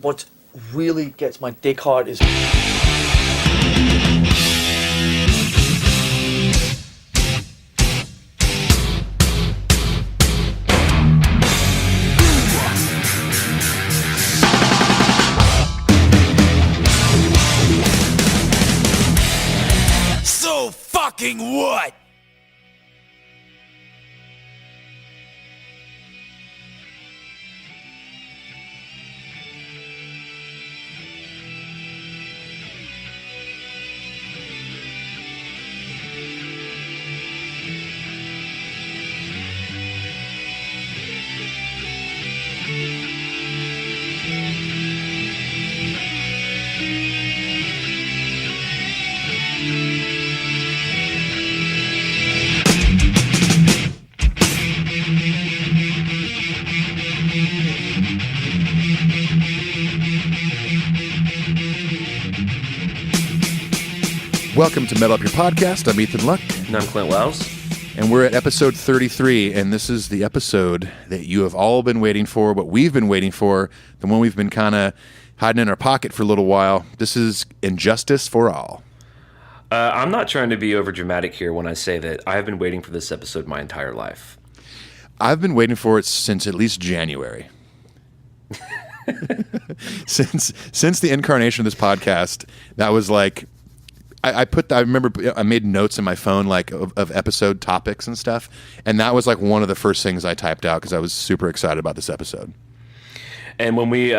What really gets my dick hard is So fucking what? Welcome to Metal Up Your Podcast. I'm Ethan Luck. And I'm Clint Wells. And we're at episode 33, and this is the episode that you have all been waiting for, what we've been waiting for, the one we've been kind of hiding in our pocket for a little while. This is Injustice for All. I'm not trying to be over dramatic here when I say that I have been waiting for this episode my entire life. I've been waiting for it since at least January. Since the incarnation of this podcast, that was like... I remember I made notes in my phone like of episode topics and stuff, and that was like one of the first things I typed out because I was super excited about this episode. And when we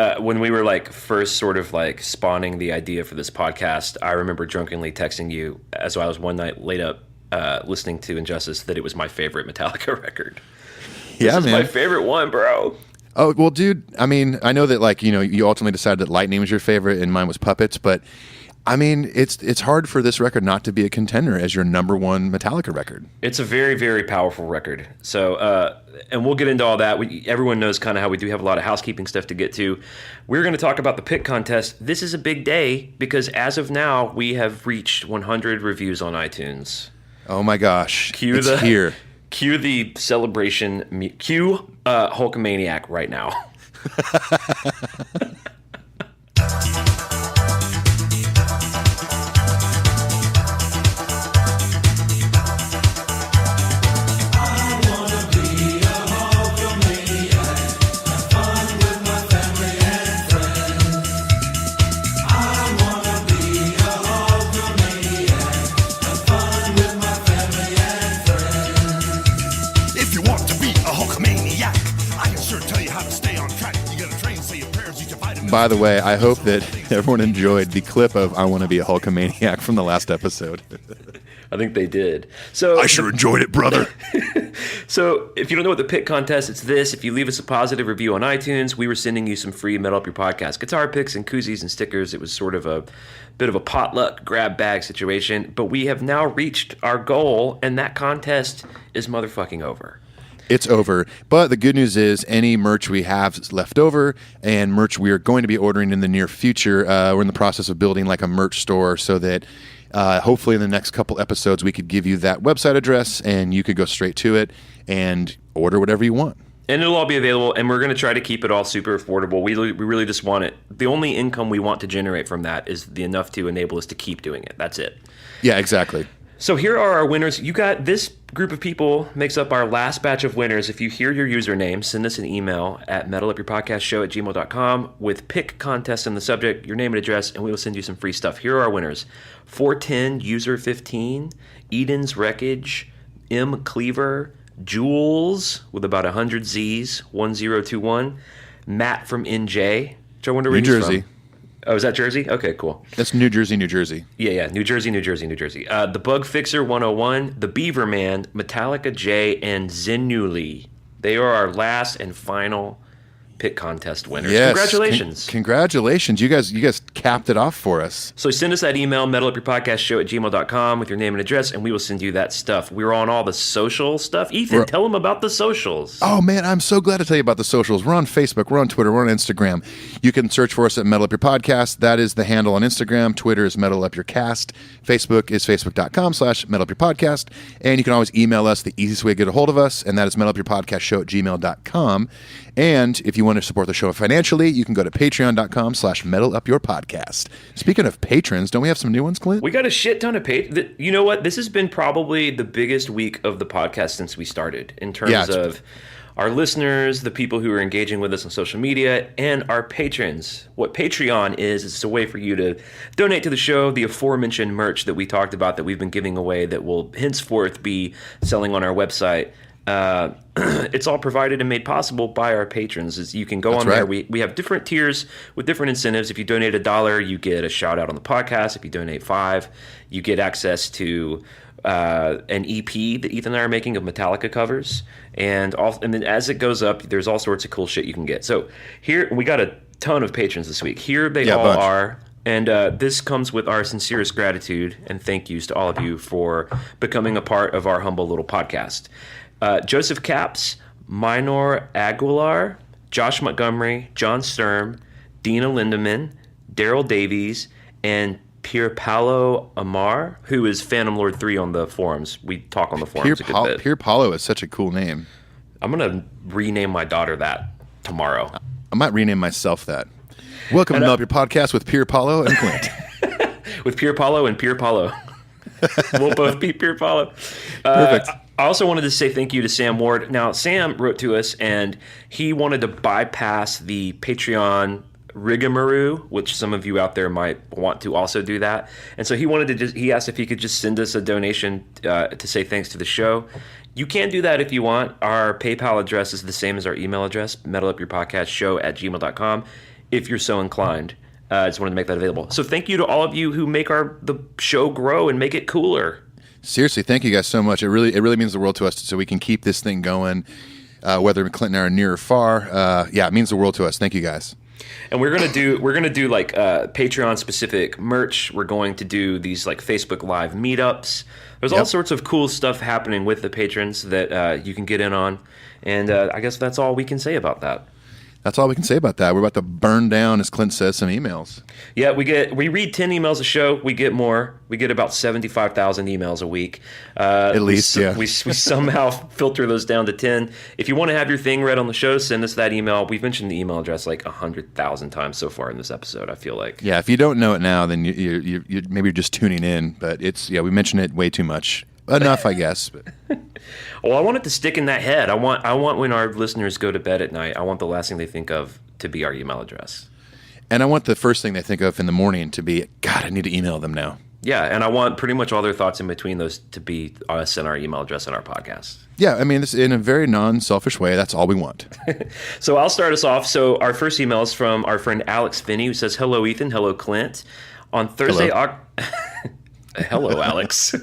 were like first sort of like spawning the idea for this podcast, I remember drunkenly texting you as I was one night laid up listening to Injustice that it was my favorite Metallica record. Yeah, this is man. my favorite one, bro. Oh, well, dude, I mean, I know that like, you know, you ultimately decided that Lightning was your favorite and mine was Puppets, but I mean, it's hard for this record not to be a contender as your number one Metallica record. It's a very, very powerful record. So, and we'll get into all that. Everyone knows kind of how we do have a lot of housekeeping stuff to get to. We're going to talk about the pick contest. This is a big day because as of now, we have reached 100 reviews on iTunes. Oh my gosh, it's here. Cue the celebration. Cue Hulkamaniac right now. By the way, I hope that everyone enjoyed the clip of I Want to Be a Hulkamaniac from the last episode. I think they did. So I sure enjoyed it, brother. So if you don't know what the pick contest, it's this. If you leave us a positive review on iTunes, we were sending you some free Metal Up Your Podcast guitar picks and koozies and stickers. It was sort of a bit of a potluck grab bag situation. But we have now reached our goal, and that contest is motherfucking over. It's over. But the good news is any merch we have left over and merch we are going to be ordering in the near future, we're in the process of building like a merch store so that hopefully in the next couple episodes we could give you that website address and you could go straight to it and order whatever you want. And it'll all be available, and we're going to try to keep it all super affordable. We really just want it. The only income we want to generate from that is enough to enable us to keep doing it. That's it. Yeah, exactly. So here are our winners. You got this group of people makes up our last batch of winners. If you hear your username, send us an email at metalupyourpodcastshow@gmail.com with pick contest in the subject, your name and address, and we will send you some free stuff. Here are our winners. 410 user 15, Eden's Wreckage, M Cleaver, Jules with about 100 Z's, 1021, Matt from NJ. Which I wonder where New he's Jersey. from. Oh, is that Jersey? Okay, cool. That's New Jersey, New Jersey. Yeah, New Jersey. The Bug Fixer 101, The Beaver Man, Metallica J, and Zenuli. They are our last and final pick contest winners. Yes. Congratulations. Congratulations. You guys capped it off for us. So send us that email, metalupyourpodcastshow@gmail.com with your name and address, and we will send you that stuff. We're on all the social stuff. Ethan, tell them about the socials. Oh, man, I'm so glad to tell you about the socials. We're on Facebook, we're on Twitter, we're on Instagram. You can search for us at Metal Up Your Podcast. That is the handle on Instagram. Twitter is Metal Up Your Cast. Facebook is facebook.com/Metal Up Your Podcast. And you can always email us, the easiest way to get a hold of us, and that is metalupyourpodcastshow@gmail.com. And if you want want to support the show financially, you can go to patreon.com/metalupyourpodcast. Speaking of patrons, don't we have some new ones, Clint? We got a shit ton of You know what? This has been probably the biggest week of the podcast since we started in terms of our listeners, the people who are engaging with us on social media, and our patrons. What Patreon is, it's a way for you to donate to the show, the aforementioned merch that we talked about that we've been giving away that will henceforth be selling on our website. It's all provided and made possible by our patrons. You can go on there. We have different tiers with different incentives. If you donate $1, you get a shout out on the podcast. If you donate $5, you get access to an EP that Ethan and I are making of Metallica covers, and then as it goes up, there's all sorts of cool shit you can get. So here we got a ton of patrons this week. Here they all are, and this comes with our sincerest gratitude and thank yous to all of you for becoming a part of our humble little podcast. Joseph Capps, Minor Aguilar, Josh Montgomery, John Sturm, Dina Lindemann, Daryl Davies, and Pier Paolo Amar, who is Phantom Lord 3 on the forums. We talk on the forums a good bit. Pier Paolo is such a cool name. I'm going to rename my daughter that tomorrow. I might rename myself that. Welcome to Up Your Podcast with Pier Paolo and Clint. With Pier Paolo and Pier Paolo. We'll both be Pier Paolo. Perfect. I also wanted to say thank you to Sam Ward. Now, Sam wrote to us, and he wanted to bypass the Patreon rigmarole, which some of you out there might want to also do that. And so he wanted to he asked if he could just send us a donation to say thanks to the show. You can do that if you want. Our PayPal address is the same as our email address, metalupyourpodcastshow@gmail.com, if you're so inclined. I just wanted to make that available. So thank you to all of you who make the show grow and make it cooler. Seriously, thank you guys so much. It really means the world to us, so we can keep this thing going, whether Clint and I are near or far. It means the world to us. Thank you guys. And we're gonna do like Patreon specific merch. We're going to do these like Facebook Live meetups. There's all sorts of cool stuff happening with the patrons that you can get in on. And I guess that's all we can say about that. That's all we can say about that. We're about to burn down, as Clint says, some emails. Yeah, we read 10 emails a show. We get more. We get about 75,000 emails a week. At least, yeah. We somehow filter those down to 10. If you want to have your thing read on the show, send us that email. We've mentioned the email address like 100,000 times so far in this episode, I feel like. Yeah, if you don't know it now, then you maybe you're just tuning in. But we mention it way too much. Enough, I guess. But. Well, I want it to stick in that head. I want when our listeners go to bed at night, I want the last thing they think of to be our email address. And I want the first thing they think of in the morning to be, God, I need to email them now. Yeah, and I want pretty much all their thoughts in between those to be us and our email address and our podcast. Yeah, I mean, this in a very non-selfish way. That's all we want. So I'll start us off. So our first email is from our friend Alex Finney, who says, "Hello, Ethan. Hello, Clint. On Thursday, hello, Alex."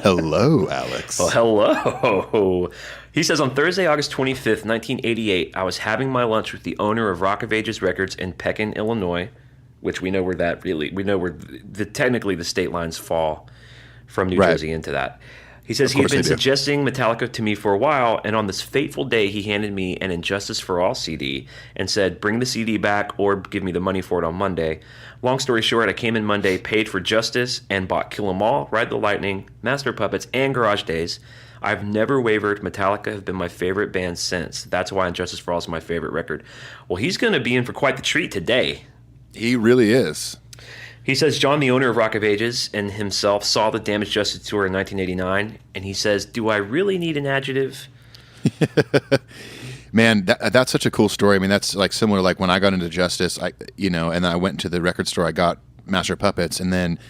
Hello, Alex. Well, hello. He says, on Thursday, August 25th, 1988, I was having my lunch with the owner of Rock of Ages Records in Pekin, Illinois, which we know where technically the state lines fall from New Jersey into that. He says he had been suggesting Metallica to me for a while, and on this fateful day, he handed me an Injustice for All CD and said, bring the CD back or give me the money for it on Monday. Long story short, I came in Monday, paid for Justice, and bought Kill 'Em All, Ride the Lightning, Master Puppets, and Garage Days. I've never wavered. Metallica have been my favorite band since. That's why Injustice for All is my favorite record. Well, he's going to be in for quite the treat today. He really is. He says John, the owner of Rock of Ages, and himself saw the Damaged Justice tour in 1989, and he says, do I really need an adjective? Man, that's such a cool story. I mean, that's like similar. Like when I got into Justice, and I went to the record store, I got Master Puppets, and then,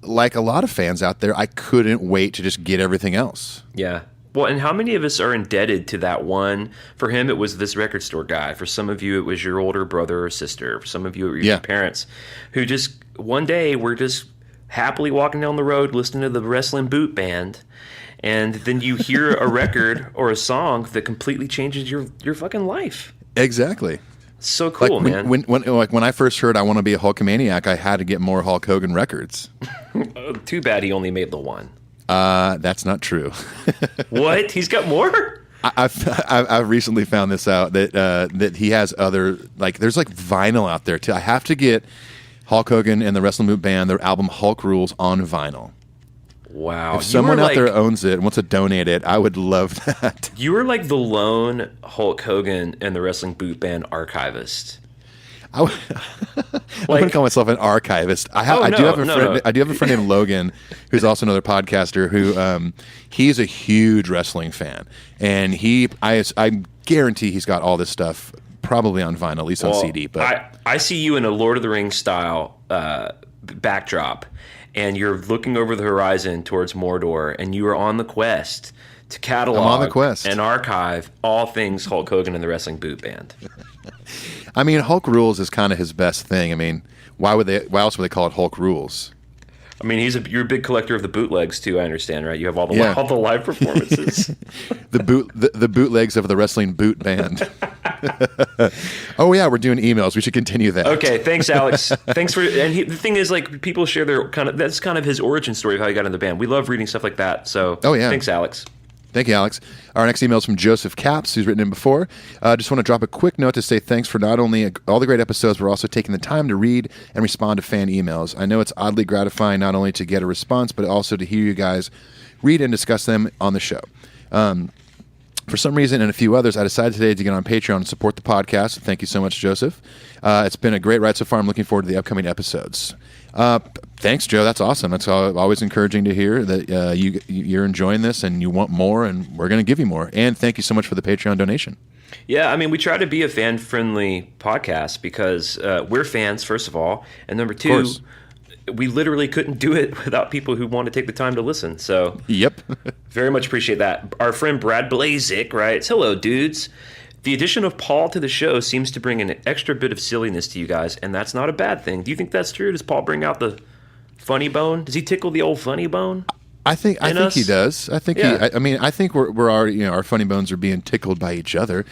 like a lot of fans out there, I couldn't wait to just get everything else. Yeah. Well, and how many of us are indebted to that one? For him, it was this record store guy. For some of you, it was your older brother or sister. For some of you, it was your parents, who just one day were just happily walking down the road listening to the Wrestling Boot Band. And then you hear a record or a song that completely changes your fucking life. Exactly. So cool, man. When I first heard I Want to Be a Hulkamaniac, I had to get more Hulk Hogan records. Too bad he only made the one. That's not true. What? He's got more? I've recently found this out that he has other, like, there's like vinyl out there too. I have to get Hulk Hogan and the Wrestling Boot Band, their album Hulk Rules, on vinyl. Wow. If someone out there owns it and wants to donate it, I would love that. You were like the lone Hulk Hogan and the Wrestling Boot Band archivist. I wouldn't call myself an archivist. I do have a friend named Logan, who's also another podcaster. Who he's a huge wrestling fan, and I guarantee he's got all this stuff probably on vinyl, at least on CD. But I see you in a Lord of the Rings style backdrop, and you're looking over the horizon towards Mordor, and you are on the quest to catalog and archive all things Hulk Hogan and the Wrestling Boot Band. I mean, Hulk Rules is kind of his best thing. I mean, why else would they call it Hulk Rules? I mean, you're a big collector of the bootlegs too. I understand, right? You have all the live performances. the bootlegs of the Wrestling Boot Band. Oh yeah, we're doing emails. We should continue that. Okay, thanks, Alex. Thanks for. And the thing is, like, people share their that's kind of his origin story of how he got in the band. We love reading stuff like that. So, thanks, Alex. Thank you, Alex. Our next email is from Joseph Capps, who's written in before. Just want to drop a quick note to say thanks for not only all the great episodes, but also taking the time to read and respond to fan emails. I know it's oddly gratifying not only to get a response, but also to hear you guys read and discuss them on the show. For some reason and a few others, I decided today to get on Patreon and support the podcast. Thank you so much, Joseph. It's been a great ride so far. I'm looking forward to the upcoming episodes. Thanks, Joe. That's awesome. That's always encouraging to hear that you're enjoying this and you want more, and we're going to give you more. And thank you so much for the Patreon donation. Yeah, I mean, we try to be a fan-friendly podcast because we're fans, first of all, and number two, we literally couldn't do it without people who want to take the time to listen. So, yep, very much appreciate that. Our friend Brad Blazik writes, "Hello, dudes. The addition of Paul to the show seems to bring an extra bit of silliness to you guys, and that's not a bad thing. Do you think that's true? Does Paul bring out the funny bone? Does he tickle the old funny bone?" I think he does. I think I think we're already, our funny bones are being tickled by each other.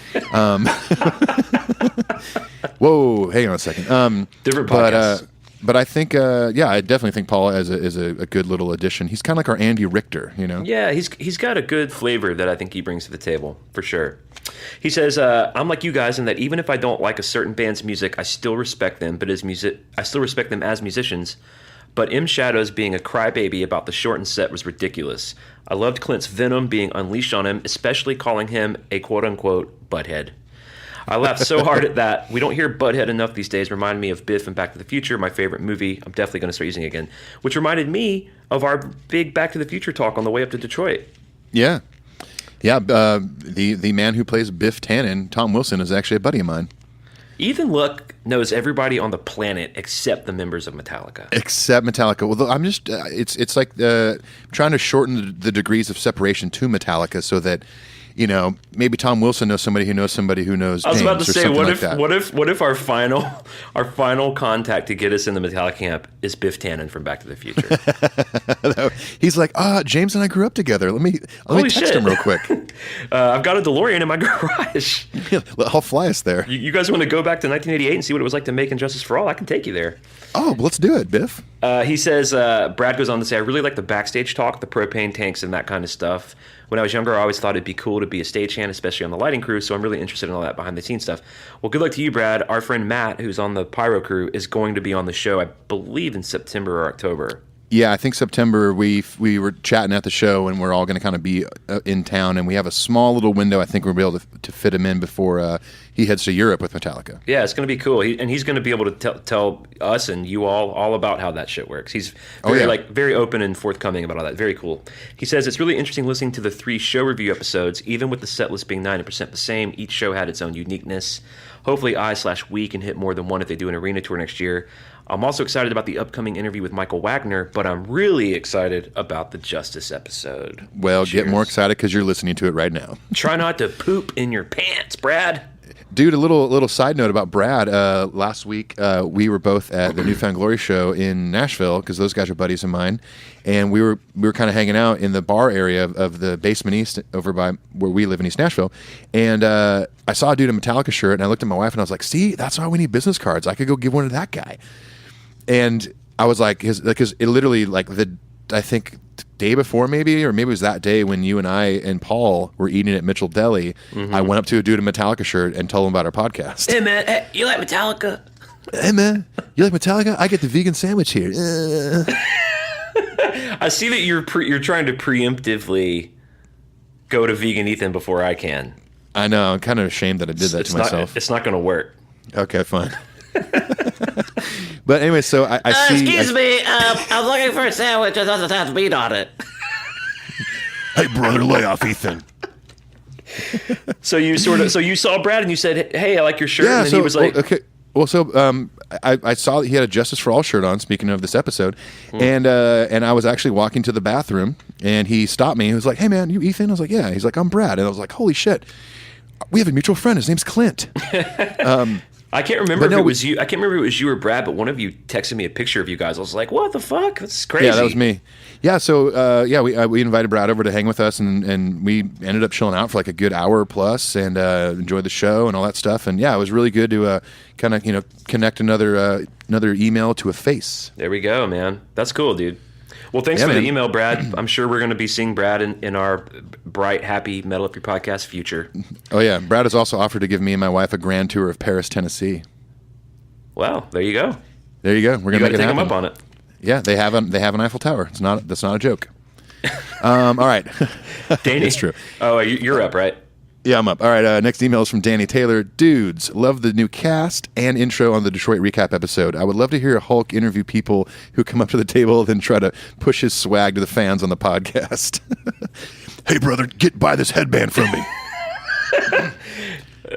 Whoa, hang on a second. Different podcast. But I think, I definitely think Paul is a good little addition. He's kind of like our Andy Richter, Yeah, he's got a good flavor that I think he brings to the table, for sure. He says, "I'm like you guys in that even if I don't like a certain band's music, I still respect them. But I still respect them as musicians. But M. Shadows being a crybaby about the shortened set was ridiculous. I loved Clint's venom being unleashed on him, especially calling him a quote-unquote butthead. I laughed so hard at that. We don't hear butthead enough these days. Reminded me of Biff and Back to the Future, my favorite movie. I'm definitely going to start using it again." Which reminded me of our big Back to the Future talk on the way up to Detroit. Yeah. Yeah, the man who plays Biff Tannen, Tom Wilson, is actually a buddy of mine. Ethan Luck knows everybody on the planet except the members of Metallica. Except Metallica. Well, I'm just it's like trying to shorten the degrees of separation to Metallica so that maybe Tom Wilson knows somebody who knows somebody who knows James. I was about to say, what if our final contact to get us in the Metallica camp is Biff Tannen from Back to the Future? He's like, James and I grew up together. Let me text him real quick. I've got a DeLorean in my garage. I'll fly us there. You guys want to go back to 1988 and see what it was like to make Injustice for All? I can take you there. Oh, let's do it, Biff. He says, Brad goes on to say, "I really like the backstage talk, the propane tanks, and that kind of stuff. When I was younger, I always thought it'd be cool to be a stagehand, especially on the lighting crew, so I'm really interested in all that behind-the-scenes stuff." Well, good luck to you, Brad. Our friend Matt, who's on the pyro crew, is going to be on the show, I believe, in September or October. Yeah, I think September. We were chatting at the show, and we're all going to kind of be in town, and we have a small little window. I think we'll be able to fit him in before he heads to Europe with Metallica. Yeah, it's going to be cool, and he's going to be able to tell us and you all about how that shit works. He's very open and forthcoming about all that. Very cool. He says, "It's really interesting listening to the 3 show review episodes, even with the set list being 90% the same. Each show had its own uniqueness. Hopefully we can hit more than one if they do an arena tour next year. I'm also excited about the upcoming interview with Michael Wagner, but I'm really excited about the Justice episode." Well, Cheers. Get more excited because you're listening to it right now. Try not to poop in your pants, Brad. Dude, a little side note about Brad. Last week, we were both at the Newfound Glory show in Nashville because those guys are buddies of mine, and we were kind of hanging out in the bar area of the Basement East over by where we live in East Nashville, and I saw a dude in a Metallica shirt, and I looked at my wife and I was like, "See, that's why we need business cards. I could go give one to that guy." And I was like, because it literally I think day before maybe it was that day when you and I and Paul were eating at Mitchell Deli, I went up to a dude in a Metallica shirt and told him about our podcast. "Hey man, hey, you like Metallica?" "Hey man, you like Metallica? I get the vegan sandwich here." I see that you're trying to preemptively go to vegan Ethan before I can. I know. I'm kind of ashamed that I did that to myself. It's not going to work. Okay, fine. But anyway, so I see. Excuse me, I'm looking for a sandwich that doesn't have meat on it. Hey, brother, lay off Ethan. So you saw Brad and you said, "Hey, I like your shirt," and then he was like, okay. Well, so I saw that he had a Justice for All shirt on. Speaking of this episode, and I was actually walking to the bathroom, and he stopped me. He was like, "Hey, man, you Ethan?" I was like, "Yeah." He's like, "I'm Brad," and I was like, "Holy shit, we have a mutual friend. His name's Clint." I can't remember if it was you. I can't remember if it was you or Brad, but one of you texted me a picture of you guys. I was like, "What the fuck? This is crazy." Yeah, that was me. Yeah, so we invited Brad over to hang with us, and we ended up chilling out for like a good hour plus, and enjoyed the show and all that stuff. And yeah, it was really good to kind of connect another email to a face. There we go, man. That's cool, dude. Well, thanks for the email, Brad. I'm sure we're going to be seeing Brad in our bright, happy Metal Up Your Podcast future. Oh yeah, Brad has also offered to give me and my wife a grand tour of Paris, Tennessee. Well, there you go. There you go. We're gonna You got make to it take him happen. up on it. Yeah, they have an Eiffel Tower. That's not a joke. All right, Danny, it's true. Oh, you're up, right? Yeah, I'm up. All right, next email is from Danny Taylor. Dudes, love the new cast and intro on the Detroit recap episode. I would love to hear Hulk interview people who come up to the table and then try to push his swag to the fans on the podcast. Hey, brother, buy this headband from me.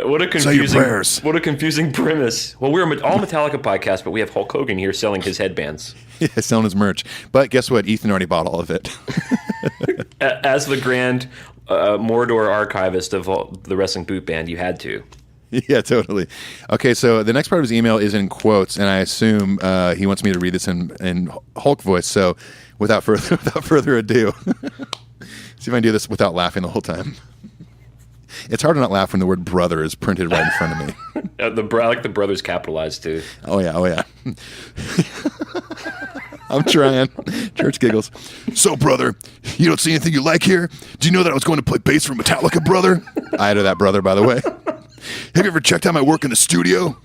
What a confusing premise. Well, we're all Metallica podcast, but we have Hulk Hogan here selling his headbands. Yeah, selling his merch. But guess what? Ethan already bought all of it. As the grand Mordor archivist of the wrestling boot band, you had to. Yeah, totally. Okay, so the next part of his email is in quotes, and I assume he wants me to read this in Hulk voice. So without further ado, see if I can do this without laughing the whole time. It's hard to not laugh when the word brother is printed right in front of me. I like the brothers capitalized too. Oh yeah. I'm trying. Church giggles. So, brother, you don't see anything you like here? Do you know that I was going to play bass for Metallica, brother? I added that brother, by the way. Have you ever checked out my work in the studio?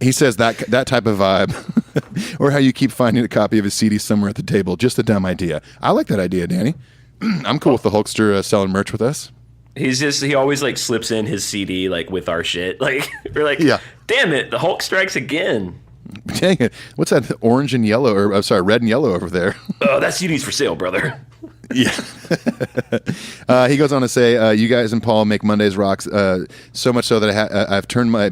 He says that type of vibe. Or how you keep finding a copy of his CD somewhere at the table. Just a dumb idea. I like that idea, Danny. I'm cool with the Hulkster selling merch with us. He always like slips in his CD like with our shit. Like we're like, yeah. Damn it, the Hulk strikes again. Dang it! What's that? Orange and yellow, or I'm sorry, red and yellow over there. Oh, that CD's for sale, brother. Yeah. He goes on to say, "You guys and Paul make Mondays rocks so much so that I've turned my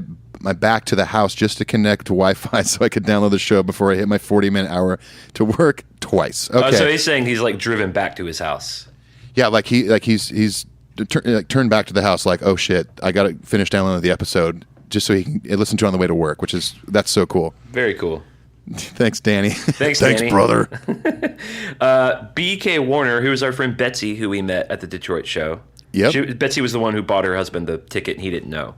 back to the house just to connect to Wi-Fi so I could download the show before I hit my 40-minute hour to work twice." Okay. So he's saying he's like driven back to his house. Yeah, he's turned back to the house like, oh shit, I got to finish downloading the episode just so he can listen to it on the way to work, that's so cool. Very cool. Thanks, Danny. Thanks, Danny. Brother. BK Warner, who is our friend Betsy, who we met at the Detroit show. Yep. Betsy was the one who bought her husband the ticket, and he didn't know.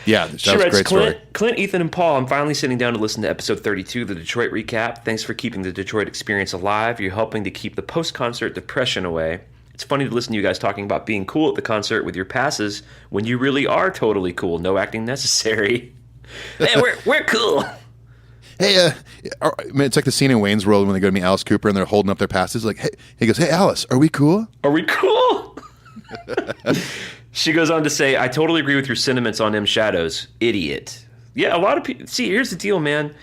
Yeah, that she was a writes, great story. Clint, Ethan, and Paul, I'm finally sitting down to listen to episode 32, the Detroit recap. Thanks for keeping the Detroit experience alive. You're helping to keep the post-concert depression away. It's funny to listen to you guys talking about being cool at the concert with your passes when you really are totally cool. No acting necessary. Hey, we're cool. Hey, it's like the scene in Wayne's World when they go to meet Alice Cooper and they're holding up their passes. Like, hey, he goes, "Hey, Alice, are we cool? Are we cool?" She goes on to say, "I totally agree with your sentiments on M Shadows. Idiot." Yeah, a lot of people. See, here's the deal, man.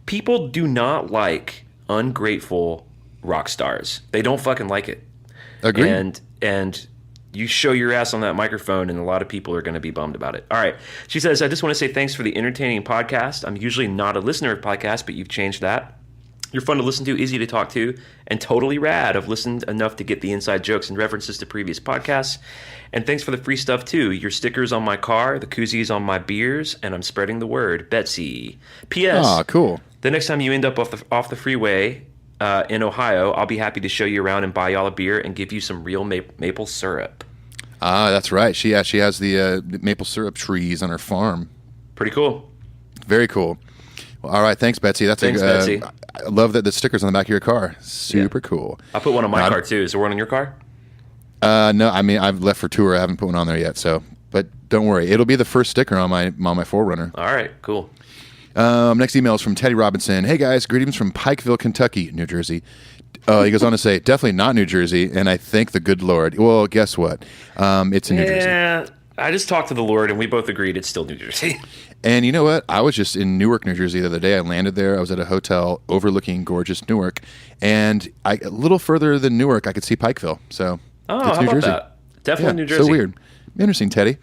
People do not like ungrateful rock stars. They don't fucking like it. Agree. And you show your ass on that microphone, and a lot of people are going to be bummed about it. All right. She says, "I just want to say thanks for the entertaining podcast. I'm usually not a listener of podcasts, but you've changed that. You're fun to listen to, easy to talk to, and totally rad. I've listened enough to get the inside jokes and references to previous podcasts. And thanks for the free stuff, too. Your stickers on my car, the koozies on my beers, and I'm spreading the word. Betsy. P.S. Ah, cool. The next time you end up off the freeway in Ohio, I'll be happy to show you around and buy y'all a beer and give you some real maple syrup." Ah, that's right. She has the maple syrup trees on her farm. Pretty cool. Very cool. Well, all right, thanks, Betsy. Betsy. I love that the stickers on the back of your car. Super cool. I put one on my car too. Is there one on your car? No, I mean I've left for tour. I haven't put one on there yet. So, but don't worry, it'll be the first sticker on my 4Runner. All right, cool. Next email is from Teddy Robinson. "Hey guys, greetings from Pikeville, Kentucky, New Jersey. He goes on to say, definitely not New Jersey, and I thank the good Lord. Well, guess what? It's in New Jersey. Yeah, I just talked to the Lord, and we both agreed it's still New Jersey. And you know what? I was just in Newark, New Jersey the other day. I landed there. I was at a hotel overlooking gorgeous Newark. And a little further than Newark, I could see Pikeville. So Oh, it's how New about Jersey. that? Definitely New Jersey. So weird. Interesting, Teddy.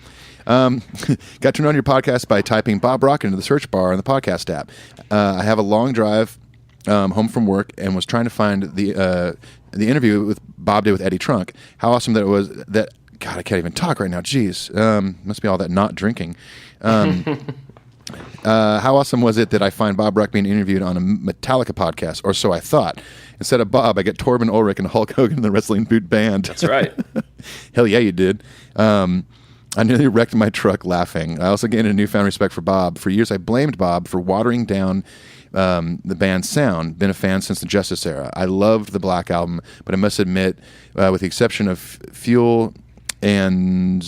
Got turned on your podcast by typing Bob Rock into the search bar on the podcast app. I have a long drive home from work and was trying to find the interview with Bob did with Eddie Trunk. How awesome that it was that, God, I can't even talk right now. Jeez. Must be all that not drinking. How awesome was it that I find Bob Rock being interviewed on a Metallica podcast, or so I thought. Instead of Bob, I get Torben Ulrich and Hulk Hogan in the Wrestling Boot Band. That's right. Hell yeah, you did. I nearly wrecked my truck laughing. I also gained a newfound respect for Bob. For years, I blamed Bob for watering down the band's sound. Been a fan since the Justice era. I loved the Black Album, but I must admit, with the exception of Fuel and...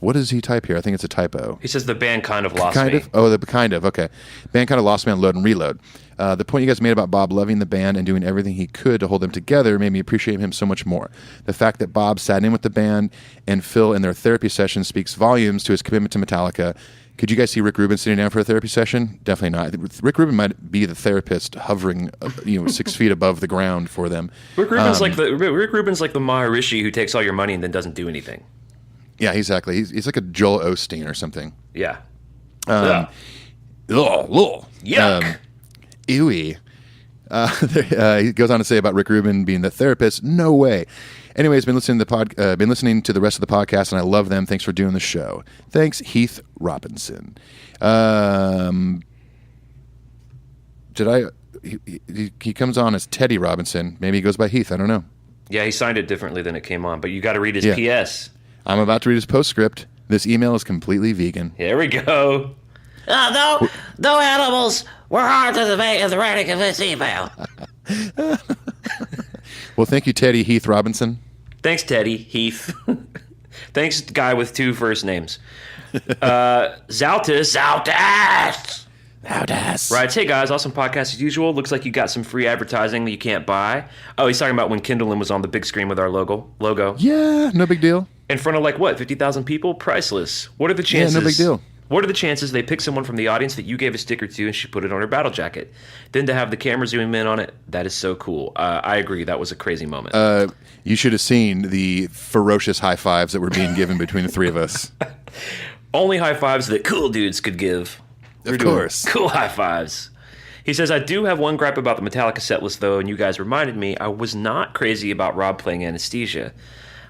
What does he type here? I think it's a typo. He says the band kind of lost Kind me. of? Oh, okay. Band kind of lost me on Load and Reload. The point you guys made about Bob loving the band and doing everything he could to hold them together made me appreciate him so much more. The fact that Bob sat in with the band and Phil in their therapy session speaks volumes to his commitment to Metallica. Could you guys see Rick Rubin sitting down for a therapy session? Definitely not. Rick Rubin might be the therapist hovering, 6 feet above the ground for them. Rick Rubin's like the Maharishi who takes all your money and then doesn't do anything. Yeah, exactly. He's like a Joel Osteen or something. Yeah. Yuck. Ewy. He goes on to say about Rick Rubin being the therapist. No way. Anyways, been listening to the rest of the podcast, and I love them. Thanks for doing the show. Thanks, Heath Robinson. He comes on as Teddy Robinson. Maybe he goes by Heath. I don't know. Yeah, he signed it differently than it came on, but you got to read his PS. I'm about to read his postscript. This email is completely vegan. Here we go. No animals were harmed in the writing of this email. Well, thank you, Teddy Heath Robinson. Thanks, Teddy Heath. Thanks, guy with 2 first names. Zaltis. Right. Hey, guys. Awesome podcast as usual. Looks like you got some free advertising that you can't buy. Oh, he's talking about when Kindlein was on the big screen with our logo. Yeah, no big deal. In front of 50,000 people? Priceless. What are the chances? Yeah, no big deal. What are the chances they pick someone from the audience that you gave a sticker to and she put it on her battle jacket? Then to have the camera zoom in on it, that is so cool. I agree. That was a crazy moment. You should have seen the ferocious high fives that were being given between the three of us. Only high fives that cool dudes could give. Of course. Cool high fives. He says, I do have one gripe about the Metallica set list, though, and you guys reminded me I was not crazy about Rob playing Anesthesia.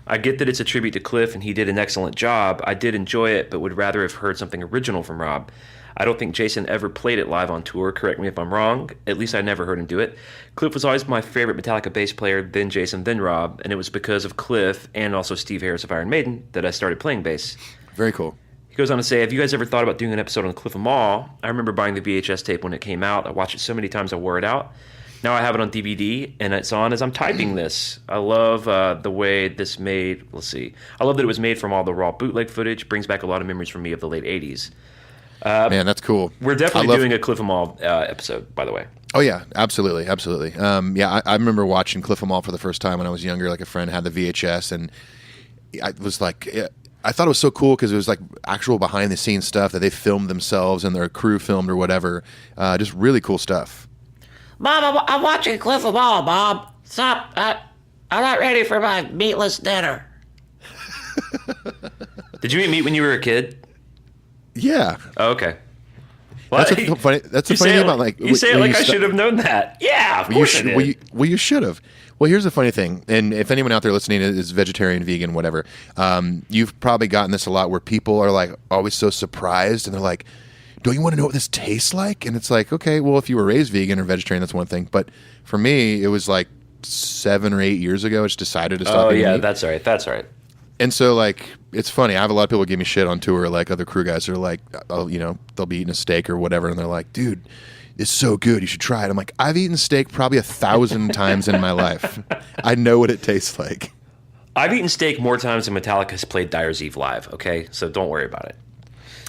I get that it's a tribute to Cliff, and he did an excellent job. I did enjoy it, but would rather have heard something original from Rob. I don't think Jason ever played it live on tour. Correct me if I'm wrong. At least I never heard him do it. Cliff was always my favorite Metallica bass player, then Jason, then Rob, and it was because of Cliff and also Steve Harris of Iron Maiden that I started playing bass. Very cool. He goes on to say, have you guys ever thought about doing an episode on Cliff Amal? I remember buying the VHS tape when it came out. I watched it so many times I wore it out. Now I have it on DVD, and it's on as I'm typing this. I love the way this made... Let's see. I love that it was made from all the raw bootleg footage. Brings back a lot of memories for me of the late 80s. Man, that's cool. We're definitely doing a Cliff Amal episode, by the way. Oh, yeah. Absolutely. I remember watching Cliff Amal for the first time when I was younger. Like, a friend had the VHS, and I was like... I thought it was so cool because it was like actual behind-the-scenes stuff that they filmed themselves and their crew filmed or whatever. Just really cool stuff. Mom, I'm watching Cliff Amal, Bob. Stop. I'm not ready for my meatless dinner. Did you eat meat when you were a kid? Yeah. Oh, okay. Well, That's the funny thing about like... You say it like I should have known that. Yeah, of course I did. Well, you should have. Well, here's the funny thing, and if anyone out there listening is vegetarian, vegan, whatever, you've probably gotten this a lot where people are like always so surprised, and they're like, don't you want to know what this tastes like? And it's like, okay, well, if you were raised vegan or vegetarian, that's one thing. But for me, it was like 7 or 8 years ago, I just decided to stop eating meat. That's all right. That's all right. And so, like, it's funny. I have a lot of people give me shit on tour, like other crew guys are like, they'll be eating a steak or whatever, and they're like, dude, it's so good. You should try it. I'm like, I've eaten steak probably 1,000 times in my life. I know what it tastes like. I've eaten steak more times than Metallica has played Dyer's Eve live, okay? So don't worry about it.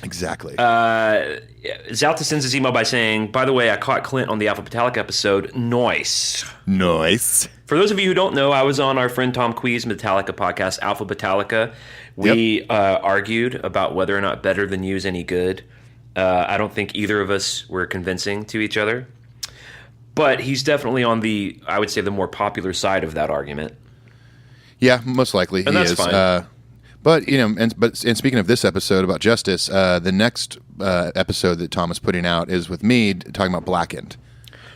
Exactly. Zalta sends his email by saying, by the way, I caught Clint on the Alpha Metallica episode. Nice. Nice. For those of you who don't know, I was on our friend Tom Quee's Metallica podcast, Alpha Metallica. We argued about whether or not Better Than You is any good. I don't think either of us were convincing to each other. But he's definitely on the, I would say, the more popular side of that argument. Yeah, most likely And he that's is. fine. But speaking of this episode about justice, the next episode that Tom is putting out is with me talking about Blackened,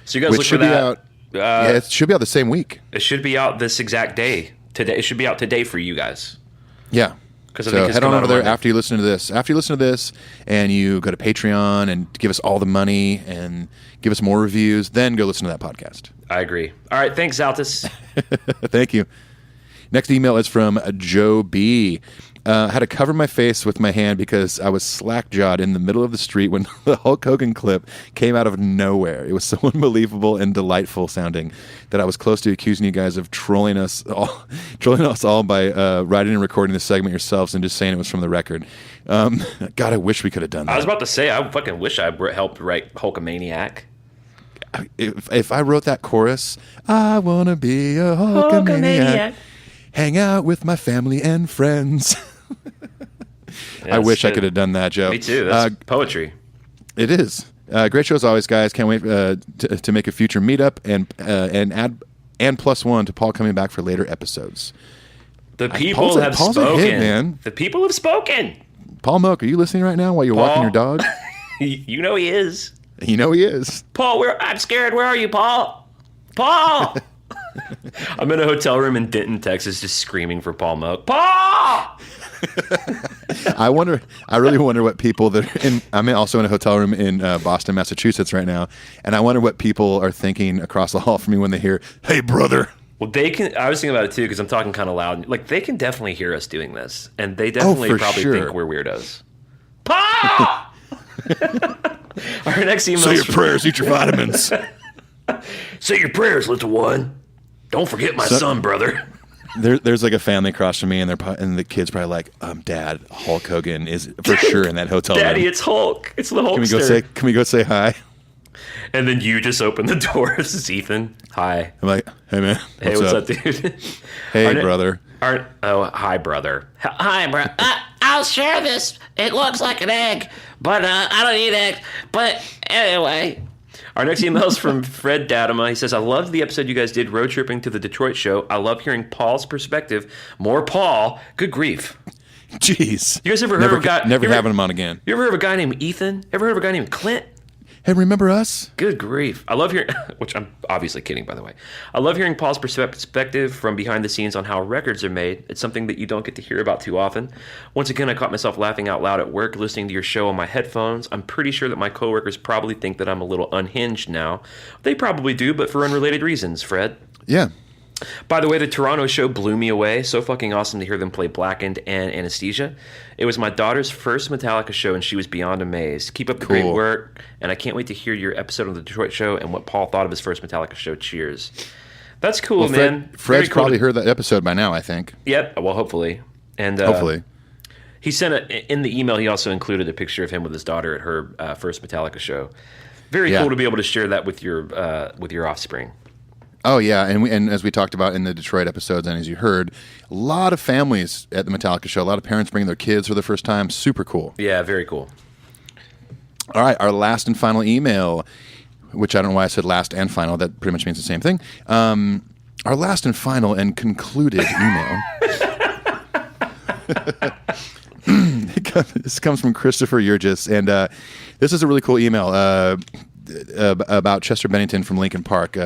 So you guys which look for should be that. out. Yeah, it should be out the same week. It should be out this exact day. Today, it should be out today for you guys. Yeah. 'Cause I So think it's head on come out over on there Monday. after you listen to this. After you listen to this, and you go to Patreon and give us all the money and give us more reviews, then go listen to that podcast. I agree. All right, thanks, Zaltis. Thank you. Next email is from Joe B. Had to cover my face with my hand because I was slack-jawed in the middle of the street when the Hulk Hogan clip came out of nowhere. It was so unbelievable and delightful sounding that I was close to accusing you guys of trolling us all by writing and recording the segment yourselves and just saying it was from the record. God, I wish we could have done that. I was about to say, I fucking wish I helped write Hulkamaniac. If I wrote that chorus, I want to be a Hulkamaniac. Hang out with my family and friends. I wish I could have done that, Joe. Me too. That's poetry. It is. Great show as always, guys. Can't wait to make a future meetup and add +1 to Paul coming back for later episodes. The people have Paul's a spoken. hit, man. The people have spoken. Paul Moak, are you listening right now while you're walking your dog? You know he is. You know he is. Paul, I'm scared. Where are you, Paul? Paul! I'm in a hotel room in Denton, Texas, just screaming for Paul Moak. Paul! I really wonder what people that are in. I'm also in a hotel room in Boston, Massachusetts right now, and I wonder what people are thinking across the hall from me when they hear, "Hey, brother." Well, they can. I was thinking about it too because I'm talking kind of loud. Like they can definitely hear us doing this, and they definitely for probably sure. think we're weirdos. Paul! Our next email. Say your prayers, eat your vitamins. Say your prayers, little one. Don't forget my son, brother. There's like a family across from me, and the kid's probably like, Dad, Hulk Hogan is for sure in that hotel Daddy, room. it's Hulk. It's the Hulkster. Can we go say hi? And then you just open the door. This is Ethan. Hi. I'm like, hey man, Hey, what's up, dude? Hey, brother. Hi, brother. Hi, bro. I'll share this. It looks like an egg, but I don't eat eggs. But anyway. Our next email is from Fred Dadama. He says, I loved the episode you guys did road tripping to the Detroit show. I love hearing Paul's perspective. More Paul. Good grief. Jeez. You guys ever heard of a guy? Never having him on again. You ever heard of a guy named Ethan? Ever heard of a guy named Clint? Hey, remember us? Good grief. I love hearing, which I'm obviously kidding, by the way. I love hearing Paul's perspective from behind the scenes on how records are made. It's something that you don't get to hear about too often. Once again, I caught myself laughing out loud at work listening to your show on my headphones. I'm pretty sure that my coworkers probably think that I'm a little unhinged now. They probably do, but for unrelated reasons, Fred. Yeah. By the way, the Toronto show blew me away. So fucking awesome to hear them play Blackened and Anesthesia. It was my daughter's first Metallica show, and she was beyond amazed. Keep up the great work, and I can't wait to hear your episode on the Detroit show and what Paul thought of his first Metallica show. Cheers. That's cool, man. Fred's probably heard that episode by now, I think. Yep. Well, hopefully. And hopefully. He sent in the email. He also included a picture of him with his daughter at her first Metallica show. Very cool to be able to share that with your offspring. Oh yeah, and as we talked about in the Detroit episodes, and as you heard, a lot of families at the Metallica show, a lot of parents bringing their kids for the first time. Super cool. Yeah, very cool. All right, our last and final email, which I don't know why I said last and final. That pretty much means the same thing. Our last and final and concluded email. This comes from Christopher Urgis, and this is a really cool email about Chester Bennington from Linkin Park.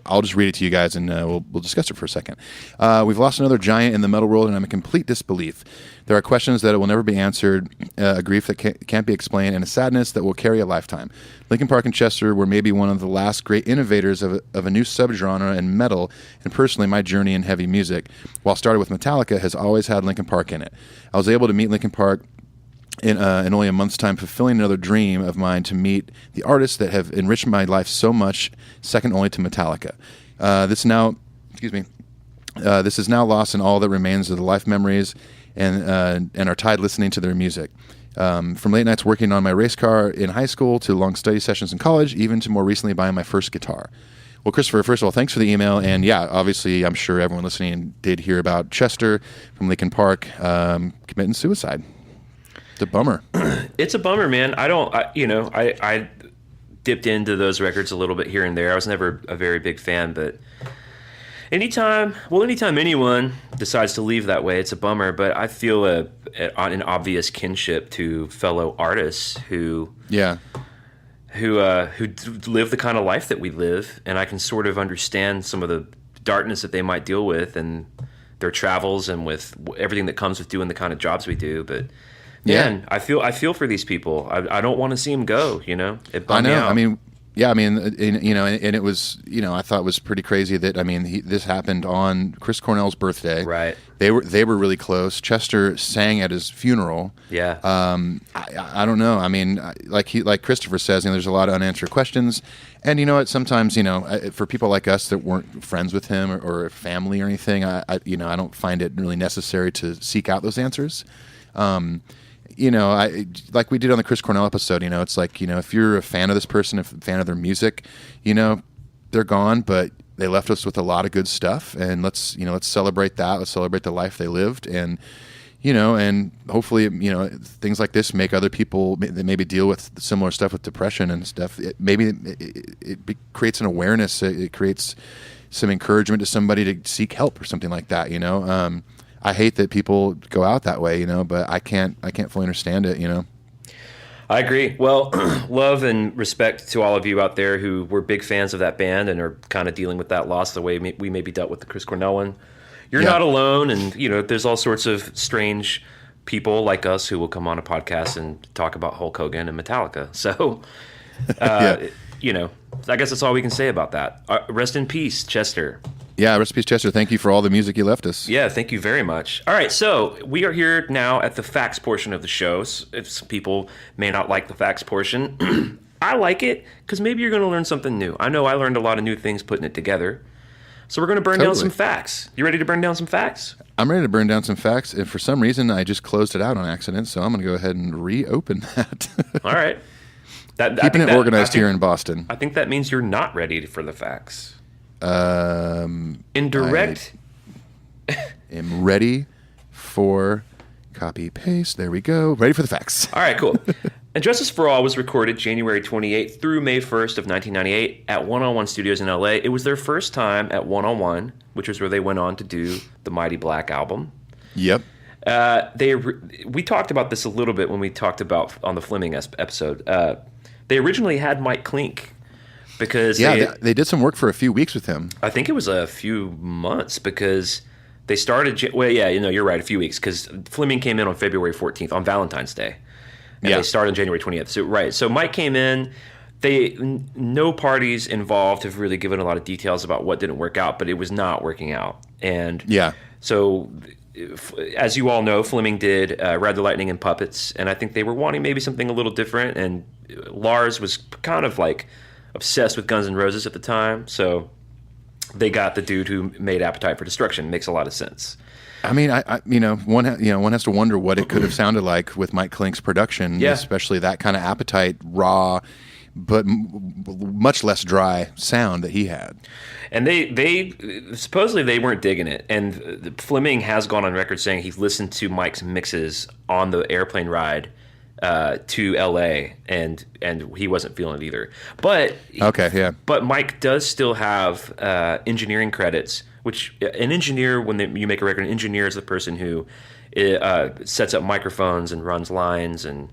I'll just read it to you guys, and we'll discuss it for a second. We've lost another giant in the metal world, and I'm in complete disbelief. There are questions that will never be answered, a grief that can't be explained, and a sadness that will carry a lifetime. Linkin Park and Chester were maybe one of the last great innovators of a new subgenre in metal, and personally, my journey in heavy music, while started with Metallica, has always had Linkin Park in it. I was able to meet Linkin Park in only a month's time, fulfilling another dream of mine to meet the artists that have enriched my life so much, second only to Metallica. This is now lost in all that remains of the life memories and are tied listening to their music. From late nights working on my race car in high school to long study sessions in college, even to more recently buying my first guitar. Well, Christopher, first of all, thanks for the email. And yeah, obviously, I'm sure everyone listening did hear about Chester from Lincoln Park committing suicide. It's a bummer. It's a bummer, man. I dipped into those records a little bit here and there. I was never a very big fan, but anytime anyone decides to leave that way, it's a bummer. But I feel an obvious kinship to fellow artists who live the kind of life that we live, and I can sort of understand some of the darkness that they might deal with and their travels and with everything that comes with doing the kind of jobs we do. But man, I feel for these people. I don't want to see them go. It bummed me out. And it was, I thought it was pretty crazy that, this happened on Chris Cornell's birthday. Right. They were really close. Chester sang at his funeral. Yeah. I don't know. Like Christopher says, there's a lot of unanswered questions. And you know what? Sometimes, for people like us that weren't friends with him or family or anything, I don't find it really necessary to seek out those answers. Like we did on the Chris Cornell episode, it's like, if you're a fan of this person, a fan of their music, they're gone, but they left us with a lot of good stuff, and let's celebrate that. Let's celebrate the life they lived, and hopefully, things like this make other people that maybe deal with similar stuff with depression and stuff. It creates an awareness. It creates some encouragement to somebody to seek help or something like that. I hate that people go out that way, but I can't fully understand it, I agree. Well, love and respect to all of you out there who were big fans of that band and are kind of dealing with that loss the way we maybe dealt with the Chris Cornell one. You're not alone, and there's all sorts of strange people like us who will come on a podcast and talk about Hulk Hogan and Metallica. So, I guess that's all we can say about that. Rest in peace, Chester. Yeah, rest in peace, Chester. Thank you for all the music you left us. Yeah, thank you very much. All right, so we are here now at the facts portion of the show. If some people may not like the facts portion, I like it because maybe you're going to learn something new. I know I learned a lot of new things putting it together. So we're going to burn down some facts. You ready to burn down some facts? I'm ready to burn down some facts, and for some reason, I just closed it out on accident, so I'm going to go ahead and reopen that. All right. Keeping it organized here in Boston. I think that means you're not ready for the facts. Indirect. am ready for copy paste. There we go. Ready for the facts. All right, cool. And Justice for All was recorded January 28th through May 1st of 1998 at 101 Studios in LA. It was their first time at 101, which was where they went on to do the Mighty Black album. Yep. We talked about this a little bit when we talked about on the Fleming episode. They originally had Mike Klink because they did some work for a few weeks with him. I think it was a few months because they started. You're right, a few weeks because Fleming came in on February 14th on Valentine's Day, and they started on January 20th. So Mike came in. No parties involved have really given a lot of details about what didn't work out, but it was not working out, and so. As you all know, Fleming did Ride the Lightning and Puppets, and I think they were wanting maybe something a little different, and Lars was kind of like obsessed with Guns N' Roses at the time, so they got the dude who made Appetite for Destruction. Makes a lot of sense. I mean, one has to wonder what it could have sounded like with Mike Klink's production, especially that kind of Appetite, raw, but much less dry sound that he had. And they supposedly they weren't digging it. And Fleming has gone on record saying he listened to Mike's mixes on the airplane ride to LA, and he wasn't feeling it either. But But Mike does still have engineering credits, which an engineer, when you make a record, an engineer is the person who sets up microphones and runs lines and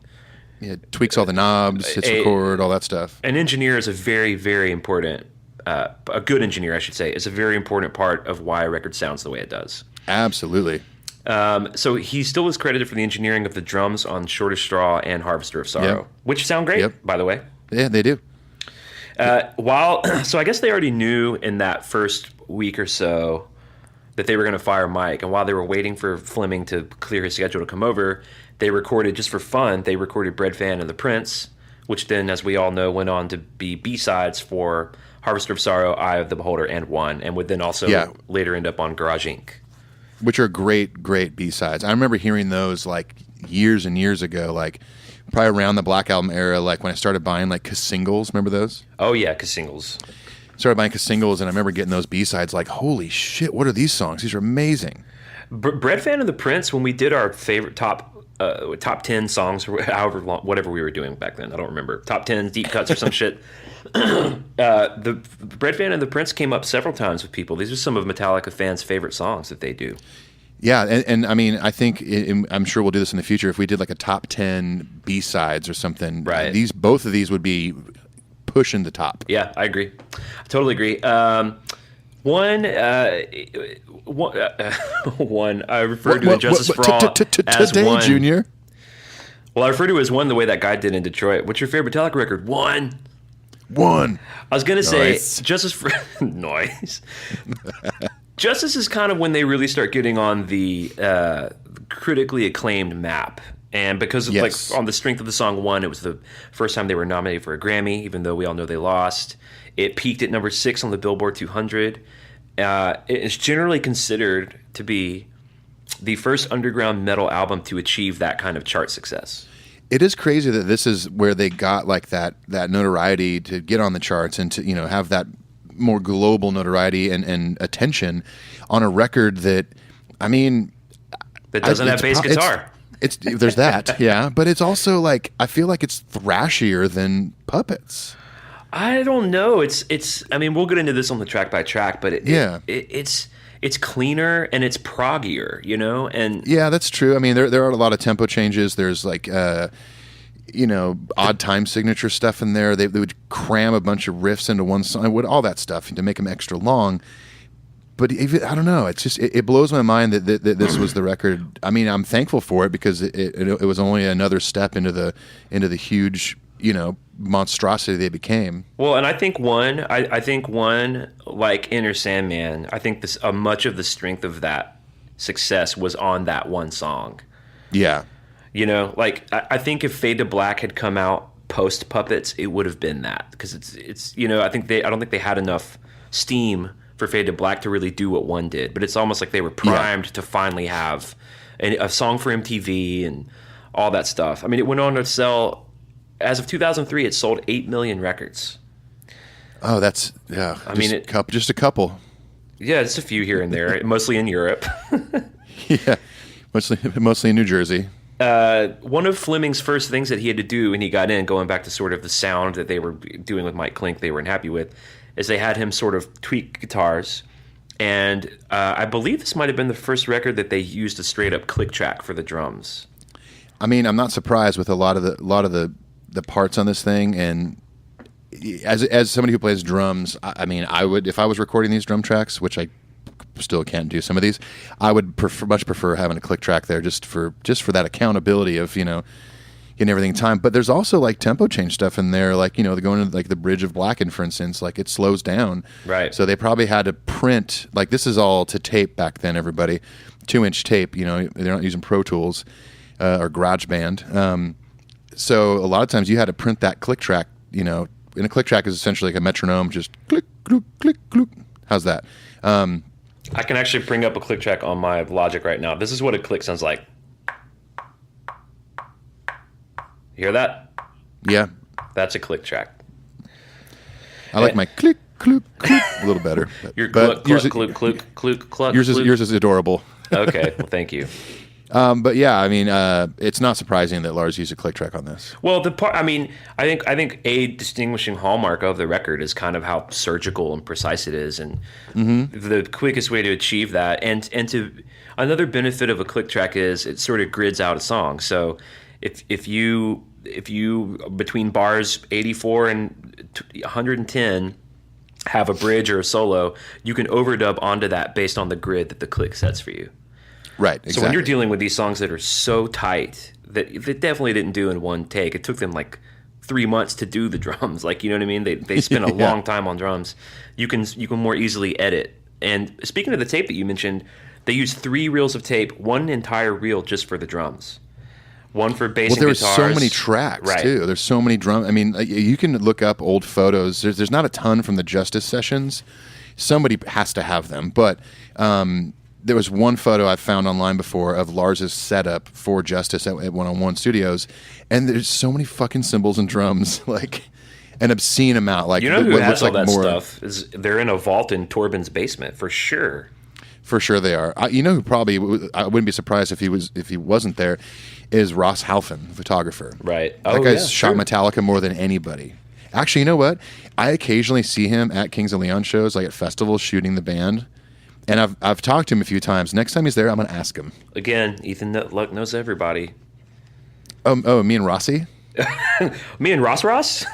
tweaks all the knobs, hits record, all that stuff. An engineer is a very, very important, a good engineer, I should say, is a very important part of why a record sounds the way it does. Absolutely. So he still is credited for the engineering of the drums on Shortest Straw and Harvester of Sorrow, which sound great, by the way. Yeah, they do. So I guess they already knew in that first week or so that they were going to fire Mike, and while they were waiting for Fleming to clear his schedule to come over, they recorded, just for fun, they recorded Bread Fan and The Prince, which then, as we all know, went on to be B-sides for Harvester of Sorrow, Eye of the Beholder, and One, and would then also later end up on Garage Inc. Which are great, great B-sides. I remember hearing those like years and years ago, like probably around the Black Album era, like when I started buying like singles. Remember those? Oh yeah, singles. Started buying singles, and I remember getting those B-sides. Like, holy shit, what are these songs? These are amazing. Bread Fan and the Prince, when we did our favorite top 10 songs, or however long, whatever we were doing back then, I don't remember, top 10 deep cuts or some shit. The Bread Fan and the Prince came up several times with people. These are some of Metallica fans' favorite songs that they do. Yeah, and I mean, I think I'm sure we'll do this in the future. If we did like a top 10 B-sides or something, right? Both of these would be pushing the top. Yeah, I agree. I totally agree. One, I refer to Injustice for All as one. Junior. Well, I refer to it as one the way that guy did in Detroit. What's your favorite Metallica record? One. I was going to say Justice for noise. Justice is kind of when they really start getting on the critically acclaimed map. And because of, like, on the strength of the song One, it was the first time they were nominated for a Grammy, even though we all know they lost. It peaked at number 6 on the Billboard 200. It is generally considered to be the first underground metal album to achieve that kind of chart success. It is crazy that this is where they got like that notoriety to get on the charts and to, you know, have that more global notoriety and attention on a record that, I mean, that doesn't have bass guitar. It's there's that, yeah, but it's also like I feel like it's thrashier than Puppets. I don't know. It's. I mean, we'll get into this on the track by track, but it's cleaner and it's proggier, you know. And yeah, that's true. I mean, there are a lot of tempo changes. There's like you know, odd time signature stuff in there. They would cram a bunch of riffs into one song, all that stuff to make them extra long. But even, I don't know. It's just it blows my mind that this was the record. I mean, I'm thankful for it because it was only another step into the huge, you know, monstrosity they became. Well, and I think one like Enter Sandman. I think this much of the strength of that success was on that one song. Yeah, you know, like I think if Fade to Black had come out post Puppets, it would have been that because it's you know I don't think they had enough steam for Fade to Black to really do what One did, but it's almost like they were primed to finally have a song for MTV and all that stuff. I mean, it went on to sell, as of 2003, it sold 8 million records. Oh, that's, yeah. I mean, just a couple. Yeah, just a few here and there, mostly in Europe. Yeah, mostly in New Jersey. One of Fleming's first things that he had to do when he got in, going back to sort of the sound that they were doing with Mike Klink, they weren't happy with, is they had him sort of tweak guitars. And I believe this might have been the first record that they used a straight up click track for the drums. I mean, I'm not surprised with a lot of the parts on this thing. And as somebody who plays drums, I mean, I would, if I was recording these drum tracks, which I still can't do some of these, I would much prefer having a click track there just for that accountability of, you know, getting everything in time. But there's also like tempo change stuff in there, like, you know, going to like the Bridge of Blackened, for instance, like it slows down. Right. So they probably had to print, like this is all to tape back then, everybody, 2-inch tape, you know, they're not using Pro Tools or GarageBand. So a lot of times you had to print that click track, you know, and a click track is essentially like a metronome, just click, click, click, click. How's that? I can actually bring up a click track on my Logic right now. This is what a click sounds like. You hear that? Yeah. That's a click track. I like my click, click, click a little better. Your cluck, cluck, cluck, cluck, cluck, cluck. Yours is adorable. Okay, well, thank you. But yeah, I mean, it's not surprising that Lars used a click track on this. Well, I think a distinguishing hallmark of the record is kind of how surgical and precise it is, and the quickest way to achieve that, and to another benefit of a click track is it sort of grids out a song. So if you between bars 84 and 110 have a bridge or a solo, you can overdub onto that based on the grid that the click sets for you. Right, exactly. So when you're dealing with these songs that are so tight that they definitely didn't do in one take, it took them like 3 months to do the drums. Like, you know what I mean? They spent a long time on drums. You can more easily edit. And speaking of the tape that you mentioned, they used 3 reels of tape, one entire reel just for the drums. One for bass and guitars. Well, there were so many tracks, too. There's so many drums. I mean, you can look up old photos. There's not a ton from the Justice sessions. Somebody has to have them. But there was one photo I found online before of Lars's setup for Justice at One-on-One Studios, and there's so many fucking cymbals and drums, like an obscene amount. Like, You know who what has looks all like that more, stuff? Is they're in a vault in Torben's basement for sure. For sure they are. You know who probably, I wouldn't be surprised if he wasn't there, is Ross Halfin, photographer. Right. That Oh, guy's yeah, shot true. Metallica more than anybody. Actually, you know what? I occasionally see him at Kings of Leon shows, like at festivals, shooting the band. And I've talked to him a few times. Next time he's there, I'm going to ask him. Again, Ethan Luck knows everybody. Oh, me and Rossi? Me and Ross Ross?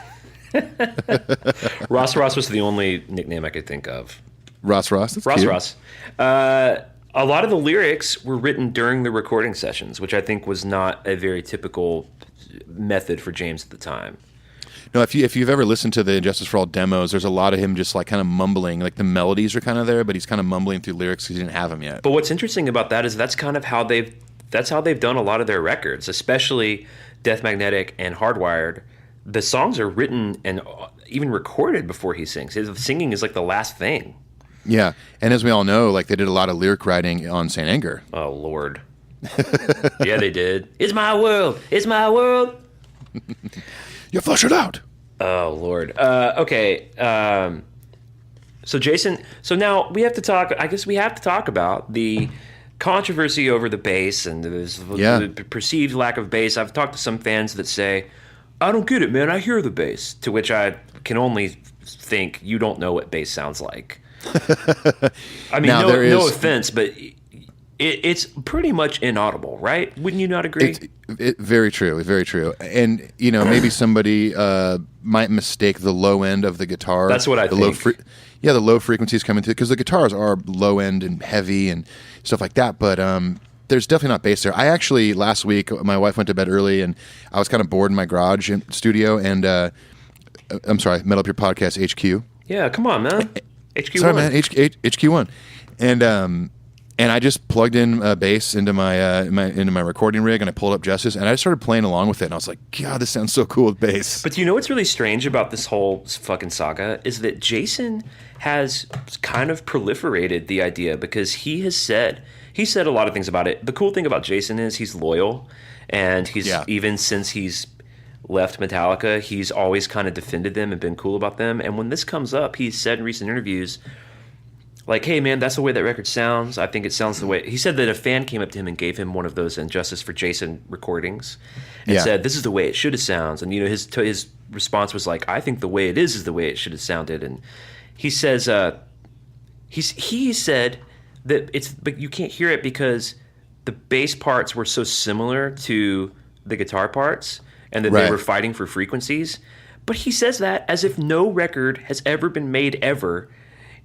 Ross Ross was the only nickname I could think of. Ross? That's Ross cute. Ross. A lot of the lyrics were written during the recording sessions, which I think was not a very typical method for James at the time. No, if you've ever listened to the Justice for All demos, there's a lot of him just like kind of mumbling. Like the melodies are kind of there, but he's kind of mumbling through lyrics because he didn't have them yet. But what's interesting about that is that's kind of how they've done a lot of their records, especially Death Magnetic and Hardwired. The songs are written and even recorded before he sings. His singing is like the last thing. Yeah, and as we all know, like they did a lot of lyric writing on Saint Anger. Oh Lord. Yeah, they did. It's my world. It's my world. You flush it out. Oh Lord. Okay. So Jason. So now we have to talk. I guess we have to talk about the controversy over the bass and the perceived lack of bass. I've talked to some fans that say, "I don't get it, man. I hear the bass." To which I can only think, you don't know what bass sounds like. I mean, Now, no offense, but it's pretty much inaudible, right? Wouldn't you not agree? Very true, very true. And you know, maybe somebody might mistake the low end of the guitar. That's what I think. The low frequencies coming through because the guitars are low end and heavy and stuff like that. But there's definitely not bass there. I actually last week my wife went to bed early and I was kind of bored in my garage studio and I'm sorry, Metal Up Your Podcast HQ. Yeah, come on, man. HQ1. Sorry, man, HQ1, and I just plugged in bass into my recording rig, and I pulled up Justice, and I started playing along with it, and I was like, God, this sounds so cool with bass. But you know what's really strange about this whole fucking saga is that Jason has kind of proliferated the idea because he said a lot of things about it. The cool thing about Jason is he's loyal, and even since he's left Metallica, he's always kind of defended them and been cool about them. And when this comes up, he's said in recent interviews, like, hey, man, that's the way that record sounds. I think it sounds the way... He said that a fan came up to him and gave him one of those Injustice for Jason recordings and said, this is the way it should have sounds. And, you know, his response was like, I think the way it is the way it should have sounded. And he says... he said that but you can't hear it because the bass parts were so similar to the guitar parts and that they were fighting for frequencies. But he says that as if no record has ever been made ever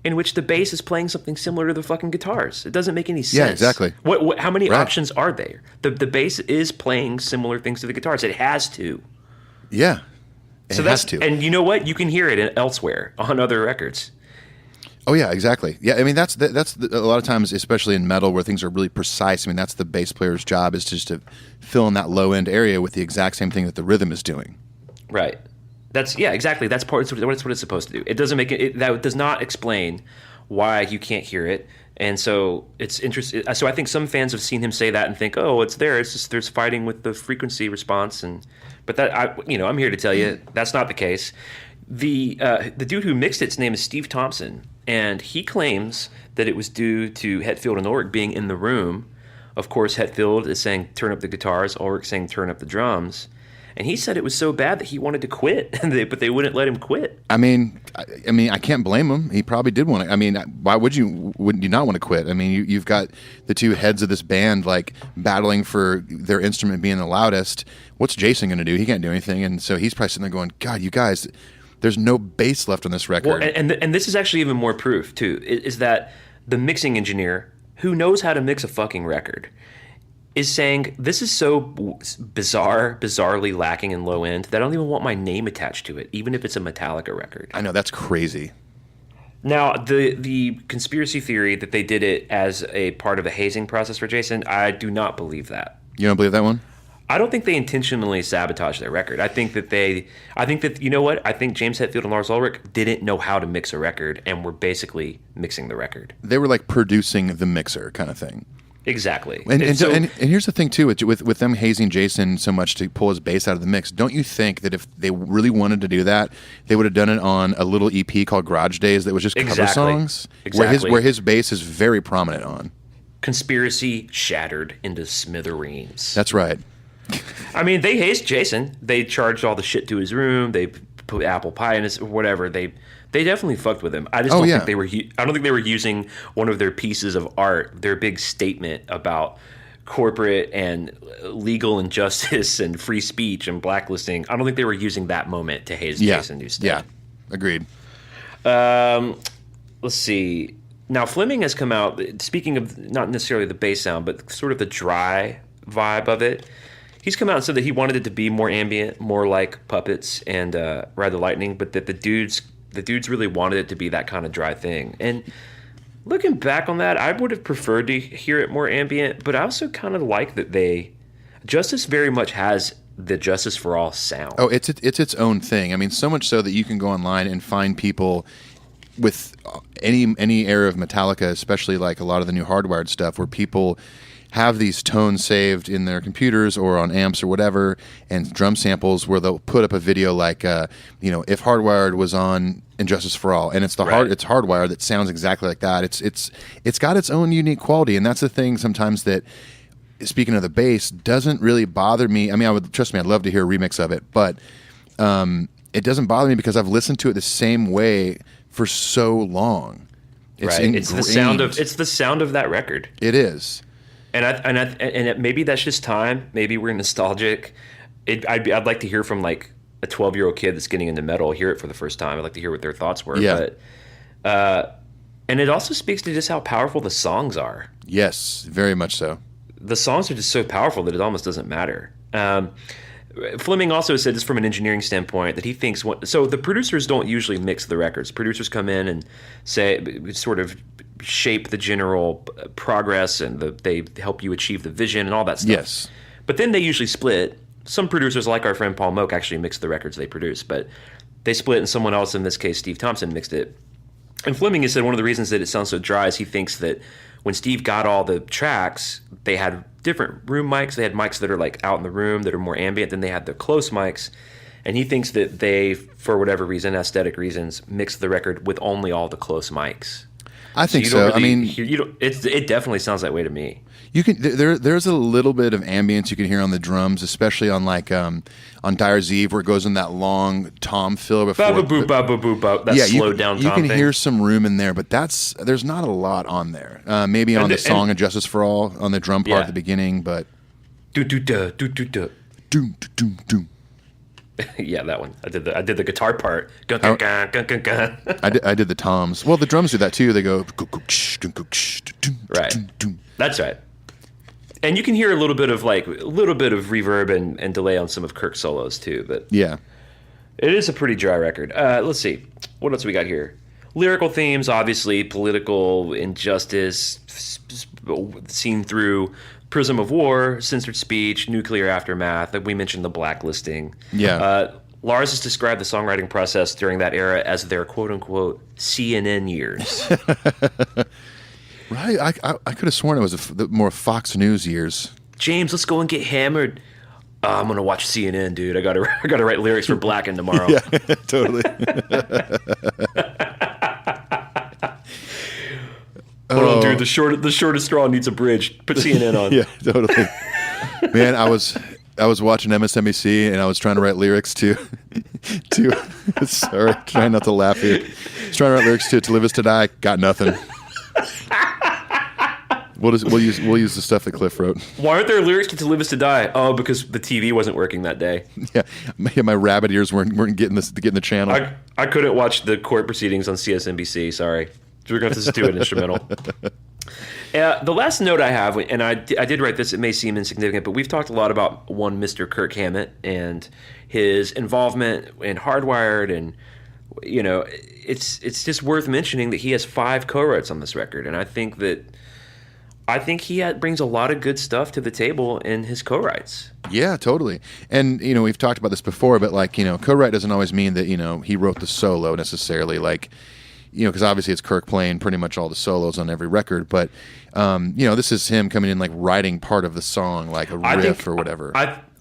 in which the bass is playing something similar to the fucking guitars. It doesn't make any sense. Yeah, exactly. How many options are there? The bass is playing similar things to the guitars. It has to. Yeah. It has to. And you know what? You can hear it elsewhere on other records. Oh yeah, exactly. Yeah, I mean that's a lot of times, especially in metal, where things are really precise. I mean that's the bass player's job is just to fill in that low end area with the exact same thing that the rhythm is doing. Right. Exactly. That's what it's supposed to do. It doesn't make it. That does not explain why you can't hear it. And so it's interesting. So I think some fans have seen him say that and think, oh, it's there. It's just there's fighting with the frequency response. But I'm here to tell you that's not the case. The dude who mixed it's name is Steve Thompson, and he claims that it was due to Hetfield and Ulrich being in the room. Of course, Hetfield is saying turn up the guitars, Ulrich saying turn up the drums, and he said it was so bad that he wanted to quit, but they wouldn't let him quit. I mean, I can't blame him. He probably did want to. I mean, why wouldn't you not want to quit? I mean, you've got the two heads of this band like battling for their instrument being the loudest. What's Jason going to do? He can't do anything, and so he's probably sitting there going, God, you guys. There's no bass left on this record. Well, and this is actually even more proof, too, is that the mixing engineer, who knows how to mix a fucking record, is saying, this is so bizarrely lacking in low end that I don't even want my name attached to it, even if it's a Metallica record. I know, that's crazy. Now, the conspiracy theory that they did it as a part of a hazing process for Jason, I do not believe that. You don't believe that one? I don't think they intentionally sabotaged their record. I think that you know what? I think James Hetfield and Lars Ulrich didn't know how to mix a record and were basically mixing the record. They were like producing the mixer kind of thing. Exactly. And here's the thing too, with them hazing Jason so much to pull his bass out of the mix. Don't you think that if they really wanted to do that, they would have done it on a little EP called Garage Days that was just cover songs, where his bass is very prominent on. Conspiracy shattered into smithereens. That's right. I mean, they hazed Jason. They charged all the shit to his room. They put apple pie in his whatever. They definitely fucked with him. I just don't think they were. I don't think they were using one of their pieces of art, their big statement about corporate and legal injustice and free speech and blacklisting. I don't think they were using that moment to haze Jason Newsted. Yeah, agreed. Let's see. Now Fleming has come out. Speaking of not necessarily the bass sound, but sort of the dry vibe of it. He's come out and said that he wanted it to be more ambient, more like Puppets and Ride the Lightning, but that the dudes really wanted it to be that kind of dry thing. And looking back on that, I would have preferred to hear it more ambient, but I also kind of like that Justice very much has the Justice for All sound. Oh, it's its own thing. I mean, so much so that you can go online and find people with any era of Metallica, especially like a lot of the new Hardwired stuff, where people have these tones saved in their computers or on amps or whatever, and drum samples where they'll put up a video like, if Hardwired was on Injustice for All, and it's it's Hardwired that sounds exactly like that. It's got its own unique quality, and that's the thing sometimes that, speaking of the bass, doesn't really bother me. I mean, I'd love to hear a remix of it, but it doesn't bother me because I've listened to it the same way for so long. It's the sound of that record. It is. And maybe that's just time. Maybe we're nostalgic. I'd like to hear from like a 12-year-old kid that's getting into metal, hear it for the first time. I'd like to hear what their thoughts were. Yeah. But, and it also speaks to just how powerful the songs are. Yes, very much so. The songs are just so powerful that it almost doesn't matter. Fleming also said, just from an engineering standpoint, that he thinks so the producers don't usually mix the records. Producers come in and sort of shape the general progress, and they help you achieve the vision and all that stuff. Yes. But then they usually split. Some producers, like our friend Paul Moak, actually mix the records they produce, but they split, and someone else, in this case Steve Thompson, mixed it. And Fleming has said one of the reasons that it sounds so dry is he thinks that when Steve got all the tracks, they had different room mics. They had mics that are like out in the room that are more ambient. Then they had the close mics. And he thinks that they, for whatever reason, aesthetic reasons, mixed the record with only all the close mics. I think so. It definitely sounds that way to me. You can there's a little bit of ambience you can hear on the drums, especially on like on Dyer's Eve, where it goes in that long tom fill before that slowed down tom you can thing. hear some room in there, but there's not a lot on there. Maybe on the song of Justice for All on the drum part at the beginning, but yeah, that one. I did the guitar part. Gun, gun, gun, gun, gun, gun. I did the toms. Well, the drums do that too. They go right. That's right. And you can hear a little bit of reverb and delay on some of Kirk's solos too. But yeah, it is a pretty dry record. Let's see, what else we got here. Lyrical themes, obviously, political injustice seen through prism of war, censored speech, nuclear aftermath. We mentioned the blacklisting. Yeah. Lars has described the songwriting process during that era as their quote-unquote CNN years. Right. I could have sworn it was the more Fox News years. James, let's go and get hammered. I'm gonna watch CNN, dude. I gotta write lyrics for Blackened tomorrow. Yeah, totally. Hold on, dude. The shortest straw needs a bridge. Put CNN on. Yeah, totally. Man, I was watching MSNBC and I was trying to write lyrics to sorry, trying not to laugh here. I was trying to write lyrics to Live Is to Die. Got nothing. We'll use the stuff that Cliff wrote. Why aren't there lyrics to Live Is to Die? Oh, because the TV wasn't working that day. Yeah, my rabbit ears weren't getting the channel. I couldn't watch the court proceedings on CSNBC. Sorry, we're going to have to do an instrumental. The last note I have, and I did write this. It may seem insignificant, but we've talked a lot about one Mr. Kirk Hammett and his involvement in Hardwired, and it's just worth mentioning that he has 5 co-writes on this record, and I think that I think he brings a lot of good stuff to the table in his co-writes. Yeah, totally. And, we've talked about this before, but co-write doesn't always mean that, he wrote the solo necessarily. Like, because obviously it's Kirk playing pretty much all the solos on every record. But, this is him coming in, like, writing part of the song, like a riff or whatever.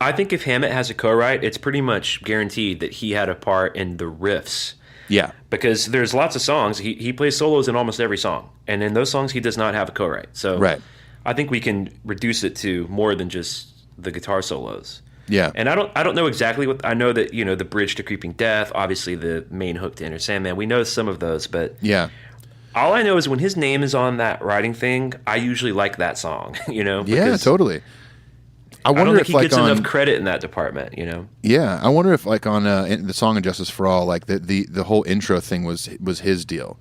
I think if Hammett has a co-write, it's pretty much guaranteed that he had a part in the riffs. Yeah. Because there's lots of songs. He plays solos in almost every song. And in those songs, he does not have a co-write. So right. I think we can reduce it to more than just the guitar solos. Yeah. And I don't know exactly what... I know that, the bridge to Creeping Death, obviously the main hook to Enter Sandman. We know some of those, but... Yeah. All I know is when his name is on that writing thing, I usually like that song, Yeah, totally. I don't think he gets enough credit in that department, Yeah, I wonder if like on the song "Injustice for All," like the whole intro thing was his deal,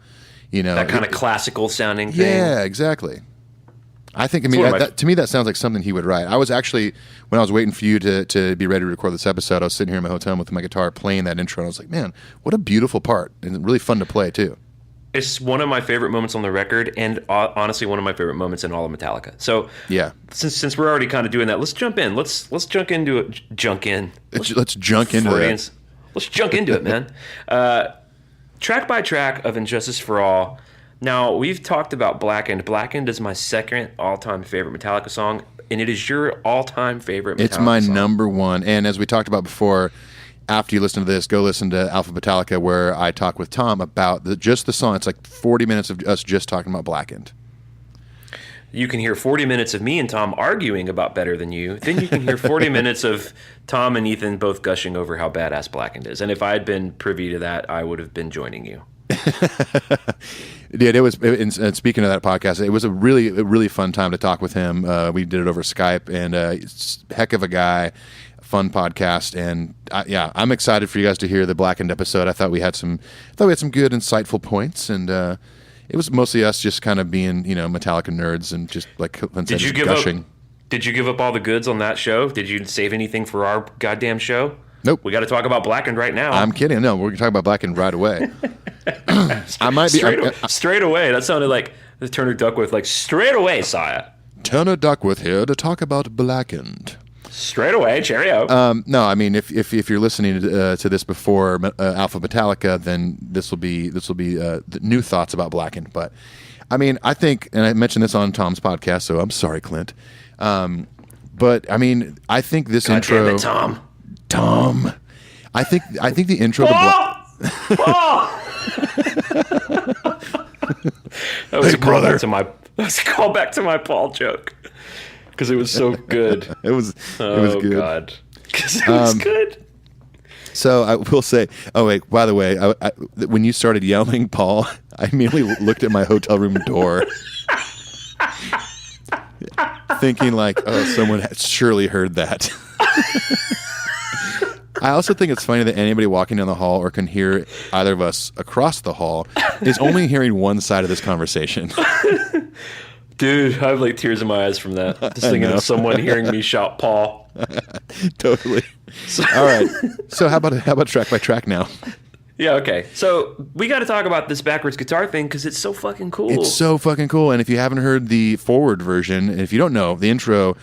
that kind of classical sounding thing. Yeah, exactly. I think to me that sounds like something he would write. I was actually when I was waiting for you to be ready to record this episode, I was sitting here in my hotel room with my guitar playing that intro, and I was like, man, what a beautiful part, and really fun to play too. It's one of my favorite moments on the record, and honestly, one of my favorite moments in all of Metallica. So, yeah, since we're already kind of doing that, let's jump in. Let's junk into it. Let's junk into it. Let's junk into it, man. Track by track of Injustice for All. Now we've talked about Blackened. Blackened is my second all-time favorite Metallica song, and it is your all-time favorite Metallica It's my song. number one. And as we talked about before, after you listen to this, go listen to Alpha Metallica, where I talk with Tom about just the song. It's like 40 minutes of us just talking about Blackened. You can hear 40 minutes of me and Tom arguing about Better Than You. Then you can hear 40 minutes of Tom and Ethan both gushing over how badass Blackened is. And if I had been privy to that, I would have been joining you. Yeah, it was. And speaking of that podcast, it was a really fun time to talk with him. We did it over Skype, and heck of a guy. Fun podcast, and I'm excited for you guys to hear the Blackened episode. I thought we had some good, insightful points, and it was mostly us just kind of being, Metallica nerds and just like gushing. Did you give up all the goods on that show? Did you save anything for our goddamn show? Nope. We got to talk about Blackened right now. I'm kidding. No, we're gonna talk about Blackened right away. I might be straight away. That sounded like the Turner Duckworth, like straight away, Saya. Turner Duckworth here to talk about Blackened. Straight away, cheerio. No, I mean if you're listening to this before Alpha Metallica, then this will be the new thoughts about Blackened. But I mean, I think, and I mentioned this on Tom's podcast, so I'm sorry, Clint. But I mean, I think this God intro, damn it, Tom. I think the intro. That was a callback to my Paul joke. Because it was so good. It was good. Oh, God. Because it was good. So I will say, oh, wait, by the way, when you started yelling, Paul, I immediately looked at my hotel room door. Thinking like, oh, someone has surely heard that. I also think it's funny that anybody walking down the hall or can hear either of us across the hall is only hearing one side of this conversation. Dude, I have like tears in my eyes from that. Just thinking of someone hearing me shout Paul. Totally. All right. So how about track by track now? Yeah, okay. So we got to talk about this backwards guitar thing because it's so fucking cool. It's so fucking cool. And if you haven't heard the forward version, and if you don't know, the intro,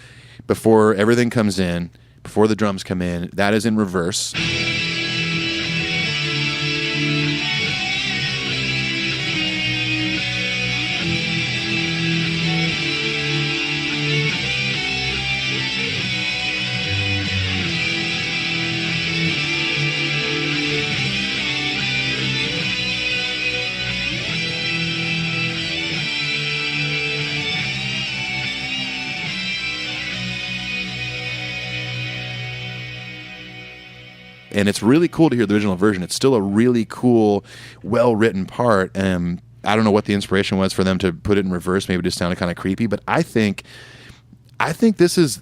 before everything comes in, before the drums come in, that is in reverse. And it's really cool to hear the original version. It's still a really cool, well-written part. I don't know what the inspiration was for them to put it in reverse. Maybe it just sounded kind of creepy. But I think this is,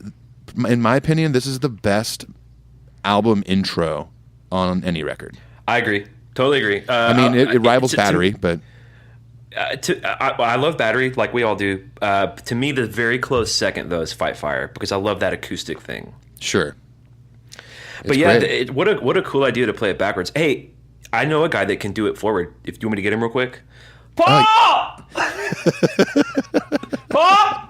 in my opinion, this is the best album intro on any record. I agree. Totally agree. I mean, it rivals Battery, but... I love Battery, like we all do. To me, the very close second, though, is Fight Fire, because I love that acoustic thing. Sure. But yeah, what a cool idea to play it backwards. Hey, I know a guy that can do it forward. If you want me to get him real quick, Paul, Paul.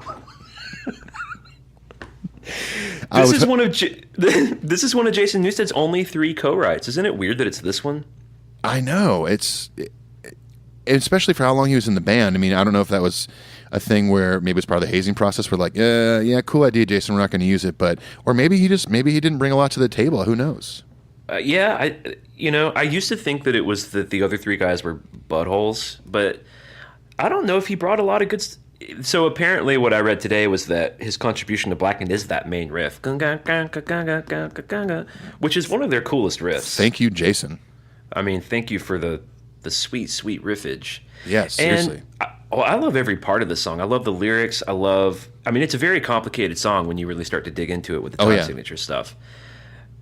This is one of this is one of Jason Newsted's only 3 co-writes. Isn't it weird that it's this one? I know. Especially for how long he was in the band. I mean, I don't know if that was a thing where maybe it's part of the hazing process. We're like, yeah, cool idea, Jason. We're not going to use it, or maybe he didn't bring a lot to the table. Who knows? I used to think that it was that the other 3 guys were buttholes, but I don't know if he brought a lot of good. So apparently, what I read today was that his contribution to Blackened is that main riff, which is one of their coolest riffs. Thank you, Jason. I mean, thank you for the sweet, sweet riffage. Yeah, seriously. And I love every part of this song. I love the lyrics. I mean, it's a very complicated song when you really start to dig into it with the time signature stuff.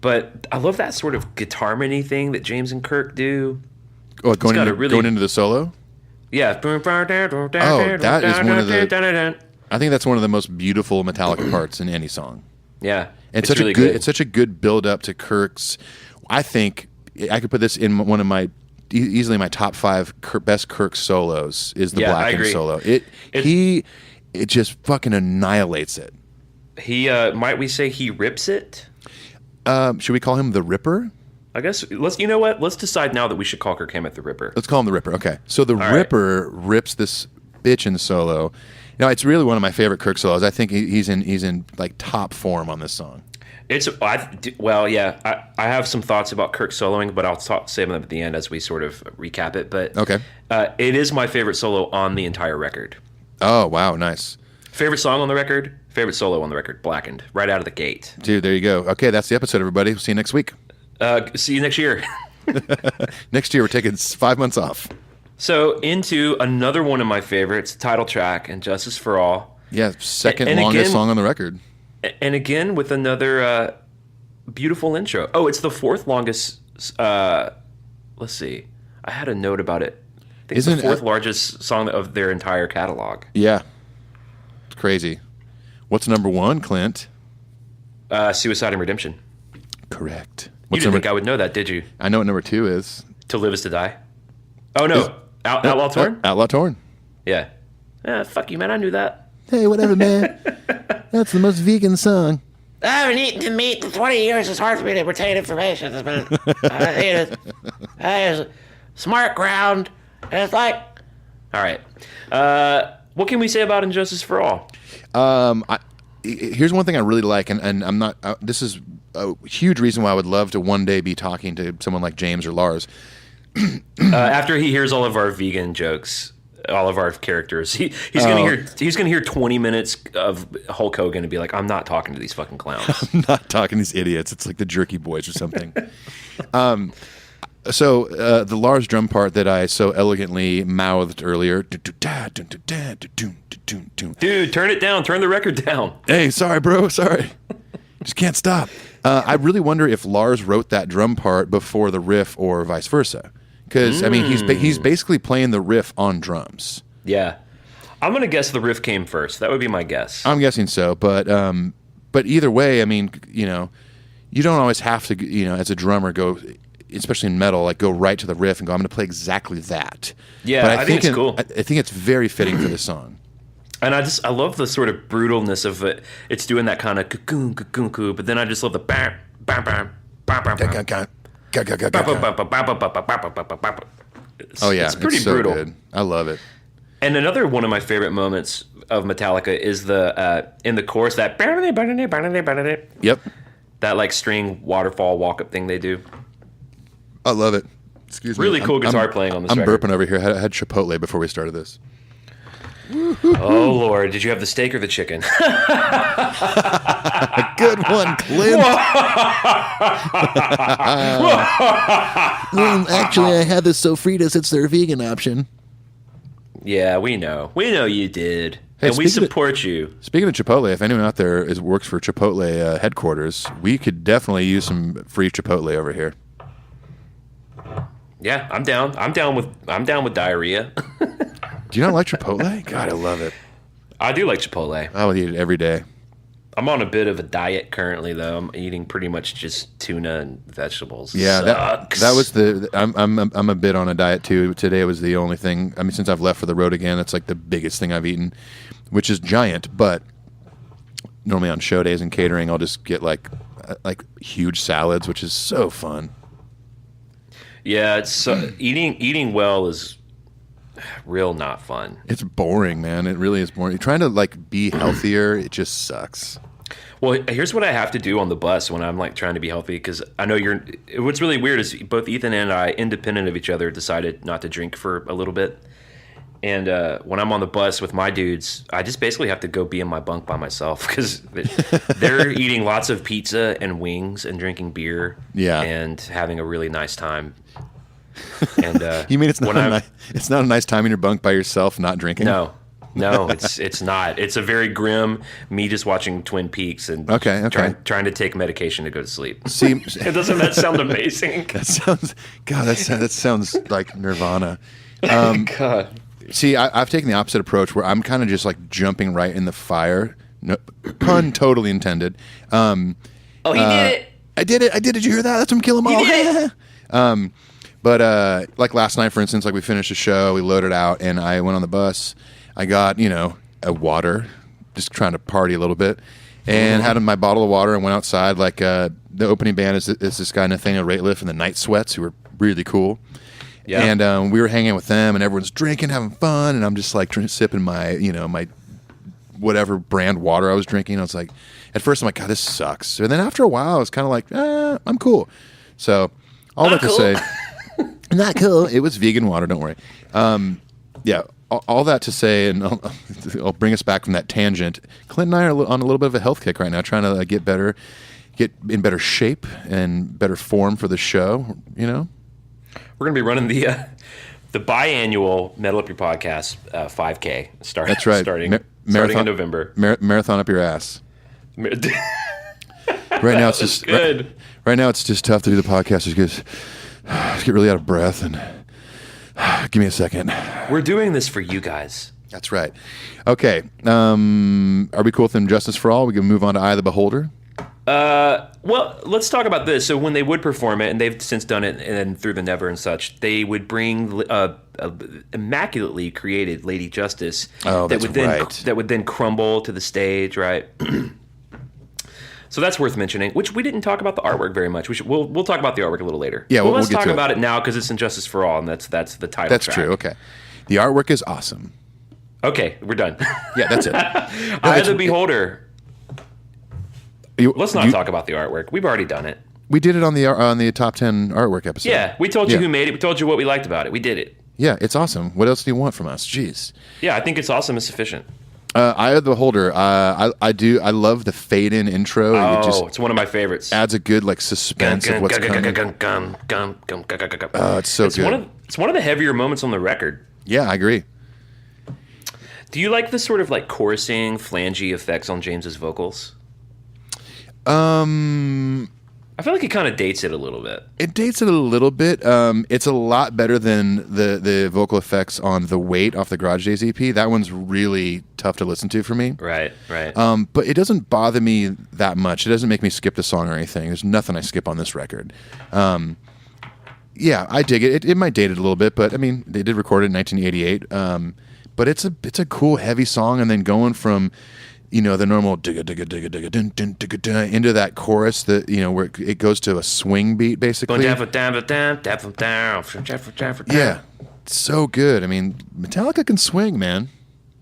But I love that sort of guitar harmony thing that James and Kirk do. Oh, going into the solo? Yeah. Oh, that is one of the... I think that's one of the most beautiful Metallica parts in any song. Yeah. It's such really good. It's such a good build up to Kirk's... I think I could put this in one of my... easily my top 5 best Kirk solos is the Blackened solo. It just fucking annihilates it. He might we say he rips it? Should we call him the Ripper? I guess you know what? Let's decide now that we should call Kirk Hammett the Ripper. Let's call him the Ripper. Okay. So the Ripper rips this bitch in solo. Now it's really one of my favorite Kirk solos. I think he's in like top form on this song. I have some thoughts about Kirk soloing, but I'll say them at the end as we sort of recap it. But okay, it is my favorite solo on the entire record. Oh wow, nice. Favorite song on the record, favorite solo on the record, Blackened, right out of the gate. Dude, there you go. Okay, that's the episode, everybody. We'll see you next week. See you next year. Next year, we're taking 5 months off. So into another one of my favorites, title track, and Justice for All. Yeah, second longest song on the record. And again, with another beautiful intro. Oh, it's the 4th longest. Let's see. I had a note about it. I think it's the 4th largest song of their entire catalog. Yeah. It's crazy. What's number 1, Clint? Suicide and Redemption. Correct. You didn't think I would know that, did you? I know what number 2 is. To Live Is to Die? Oh, no. Outlaw Torn? Outlaw Torn. Yeah. Fuck you, man. I knew that. Hey, whatever, man. That's the most vegan song. I haven't eaten the meat in 20 years. It's hard for me to retain information. It's smart ground. And it's like... All right. What can we say about Injustice for All? Here's one thing I really like, and I'm not... this is a huge reason why I would love to one day be talking to someone like James or Lars. After he hears all of our vegan jokes... all of our characters. He's gonna hear 20 minutes of Hulk Hogan and be like, I'm not talking to these fucking clowns. I'm not talking to these idiots. It's like the Jerky Boys or something. So the Lars drum part that I so elegantly mouthed earlier. Dude, turn it down. Turn the record down. Hey, sorry, bro. Sorry. Just can't stop. I really wonder if Lars wrote that drum part before the riff or vice versa. Because, I mean, he's basically playing the riff on drums. Yeah. I'm going to guess the riff came first. That would be my guess. I'm guessing so. But either way, I mean, you don't always have to, as a drummer, go, especially in metal, like go right to the riff and go, I'm going to play exactly that. Yeah, but I think it's cool. I think it's very fitting for this song. And I love the sort of brutalness of it. It's doing that kind of cocoon, but then I just love the bam, bam, bam, bam, bam, bam. Oh yeah, it's pretty so brutal. Good. I love it. And another one of my favorite moments of Metallica is the in the chorus that Yep. That like string waterfall walk up thing they do. I love it. Excuse me. Really cool guitar playing on this record. I'm burping over here. I had Chipotle before we started this. Oh Lord, did you have the steak or the chicken? Good one, Clint. Actually, I had this sofritas. It's their vegan option. Yeah, we know. We know you did. Hey, and we support you. Speaking of Chipotle, if anyone out there works for Chipotle headquarters, we could definitely use some free Chipotle over here. Yeah, I'm down. I'm down with diarrhea. Do you not like Chipotle? God, I love it. I do like Chipotle. I would eat it every day. I'm on a bit of a diet currently, though. I'm eating pretty much just tuna and vegetables. Yeah, that was the. I'm a bit on a diet too. Today was the only thing. I mean, since I've left for the road again, that's like the biggest thing I've eaten, which is giant. But normally on show days and catering, I'll just get like huge salads, which is so fun. Yeah, it's eating well is real not fun. It's boring, man. It really is boring. You're trying to like be healthier. It just sucks. Well, here's what I have to do on the bus when I'm like trying to be healthy, because I know what's really weird is both Ethan and I, independent of each other, decided not to drink for a little bit. And when I'm on the bus with my dudes, I just basically have to go be in my bunk by myself, because they're eating lots of pizza and wings and drinking beer, and having a really nice time. And you mean it's not a nice time in your bunk by yourself, not drinking? No, it's not. It's a very grim me just watching Twin Peaks and trying to take medication to go to sleep. See, doesn't that sound amazing? That sounds like Nirvana. God. See, I've taken the opposite approach where I'm kind of just like jumping right in the fire. No, pun totally intended. He did it. I did it. Did you hear that? That's from Kill 'Em All. But like last night, for instance, like we finished a show, we loaded out, and I went on the bus. I got, a water, just trying to party a little bit, and had my bottle of water and went outside. Like the opening band is this guy Nathaniel Rateliff and the Night Sweats, who were really cool. Yeah. And we were hanging with them, and everyone's drinking, having fun, and I'm just like sipping my, my whatever brand water I was drinking. I was like, at first I'm like, God, this sucks. And then after a while, I was kind of like, I'm cool. So all that to say, not cool. It was vegan water. Don't worry. Yeah. All that to say, and I'll bring us back from that tangent. Clint and I are on a little bit of a health kick right now, trying to get in better shape and better form for the show. We're going to be running the biannual Metal Up Your Podcast 5K. That's right. Starting in November. Marathon up your ass. Right now it's just good. Right now it's just tough to do the podcast just get really out of breath and give me a second. We're doing this for you guys. That's right. Okay. Are we cool with Injustice for All? We can move on to Eye of the Beholder. Well, let's talk about this. So when they would perform it, and they've since done it, and through the Never and such, they would bring a immaculately created Lady Justice that would then crumble to the stage, right? So that's worth mentioning. Which we didn't talk about the artwork very much. We'll talk about the artwork a little later. Yeah, well, let's talk about it now because it's Injustice for All, and that's the title. That's track. true. Okay, the artwork is awesome. Okay, we're done. Yeah, that's it. Eye of the Beholder. Let's not talk about the artwork. We've already done it. We did it on the top 10 artwork episode. Yeah, we told you who made it. We told you what we liked about it. We did it. Yeah, it's awesome. What else do you want from us? Jeez. Yeah, I think it's awesome and sufficient. Eye of the Beholder. I love the fade in intro. It's one of my favorites. Adds a good suspense of what's coming. It's so good. It's one of the heavier moments on the record. Yeah, I agree. Do you like the sort of chorusing, flangey effects on James's vocals? I feel like it kind of dates it a little bit. It dates it a little bit. It's a lot better than the vocal effects on The Weight off the Garage Days EP. That one's really tough to listen to for me. Right. But it doesn't bother me that much. It doesn't make me skip the song or anything. There's nothing I skip on this record. Yeah, I dig it. It might date it a little bit, but I mean, they did record it in 1988. But it's a cool, heavy song, and then going from the normal digga digga digga digga dun dun digga dun into that chorus that where it goes to a swing beat basically. Yeah, it's so good. I mean, Metallica can swing, man.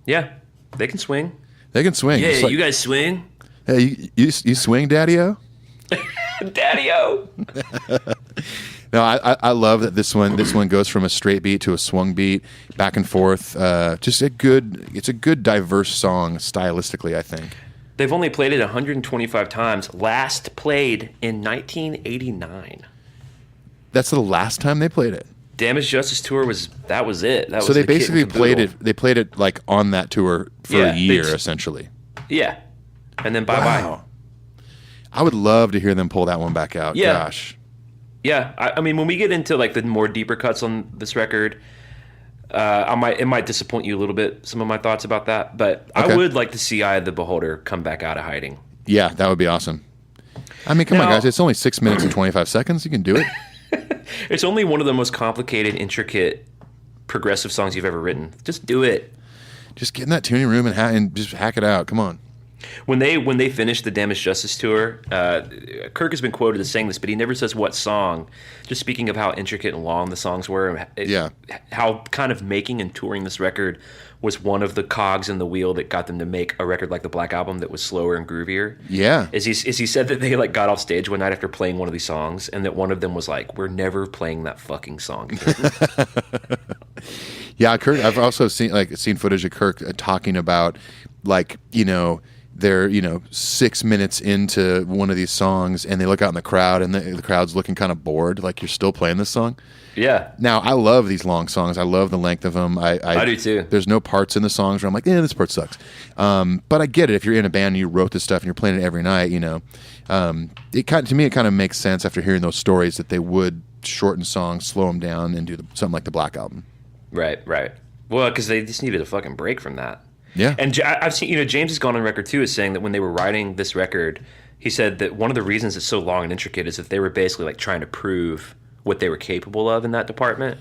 Yeah, they can swing. They can swing. Yeah, you guys swing. Hey, you swing, Daddy-O? Daddy-O. No, I love that this one goes from a straight beat to a swung beat, back and forth. It's a good diverse song stylistically, I think. They've only played it 125 times. Last played in 1989. That's the last time they played it. Damage Justice tour was it. That was so they basically played it. They played it on that tour for a year essentially. Yeah, and then bye bye. I would love to hear them pull that one back out. Yeah. Gosh. Yeah, I mean, when we get into the more deeper cuts on this record, it might disappoint you a little bit, some of my thoughts about that, but okay. I would like to see Eye of the Beholder come back out of hiding. Yeah, that would be awesome. I mean, come on, guys, it's only 6 minutes and 25 seconds. You can do it. It's only one of the most complicated, intricate, progressive songs you've ever written. Just do it. Just get in that tuning room and just hack it out. Come on. When they finished the Damaged Justice tour, Kirk has been quoted as saying this, but he never says what song. Just speaking of how intricate and long the songs were, how kind of making and touring this record was one of the cogs in the wheel that got them to make a record like the Black Album that was slower and groovier. Yeah. Is he said that they like got off stage one night after playing one of these songs, and that one of them was like, "We're never playing that fucking song again." Yeah, Kirk. I've also seen footage of Kirk talking about they're 6 minutes into one of these songs and they look out in the crowd and the crowd's looking kind of bored, like, you're still playing this song. Yeah. Now, I love these long songs. I love the length of them. I do too. There's no parts in the songs where I'm like, this part sucks. But I get it. If you're in a band and you wrote this stuff and you're playing it every night, to me it kind of makes sense after hearing those stories that they would shorten songs, slow them down, and do something like the Black Album. Right. Well, because they just needed a fucking break from that. Yeah. And I've seen, James has gone on record too as saying that when they were writing this record, he said that one of the reasons it's so long and intricate is that they were basically like trying to prove what they were capable of in that department.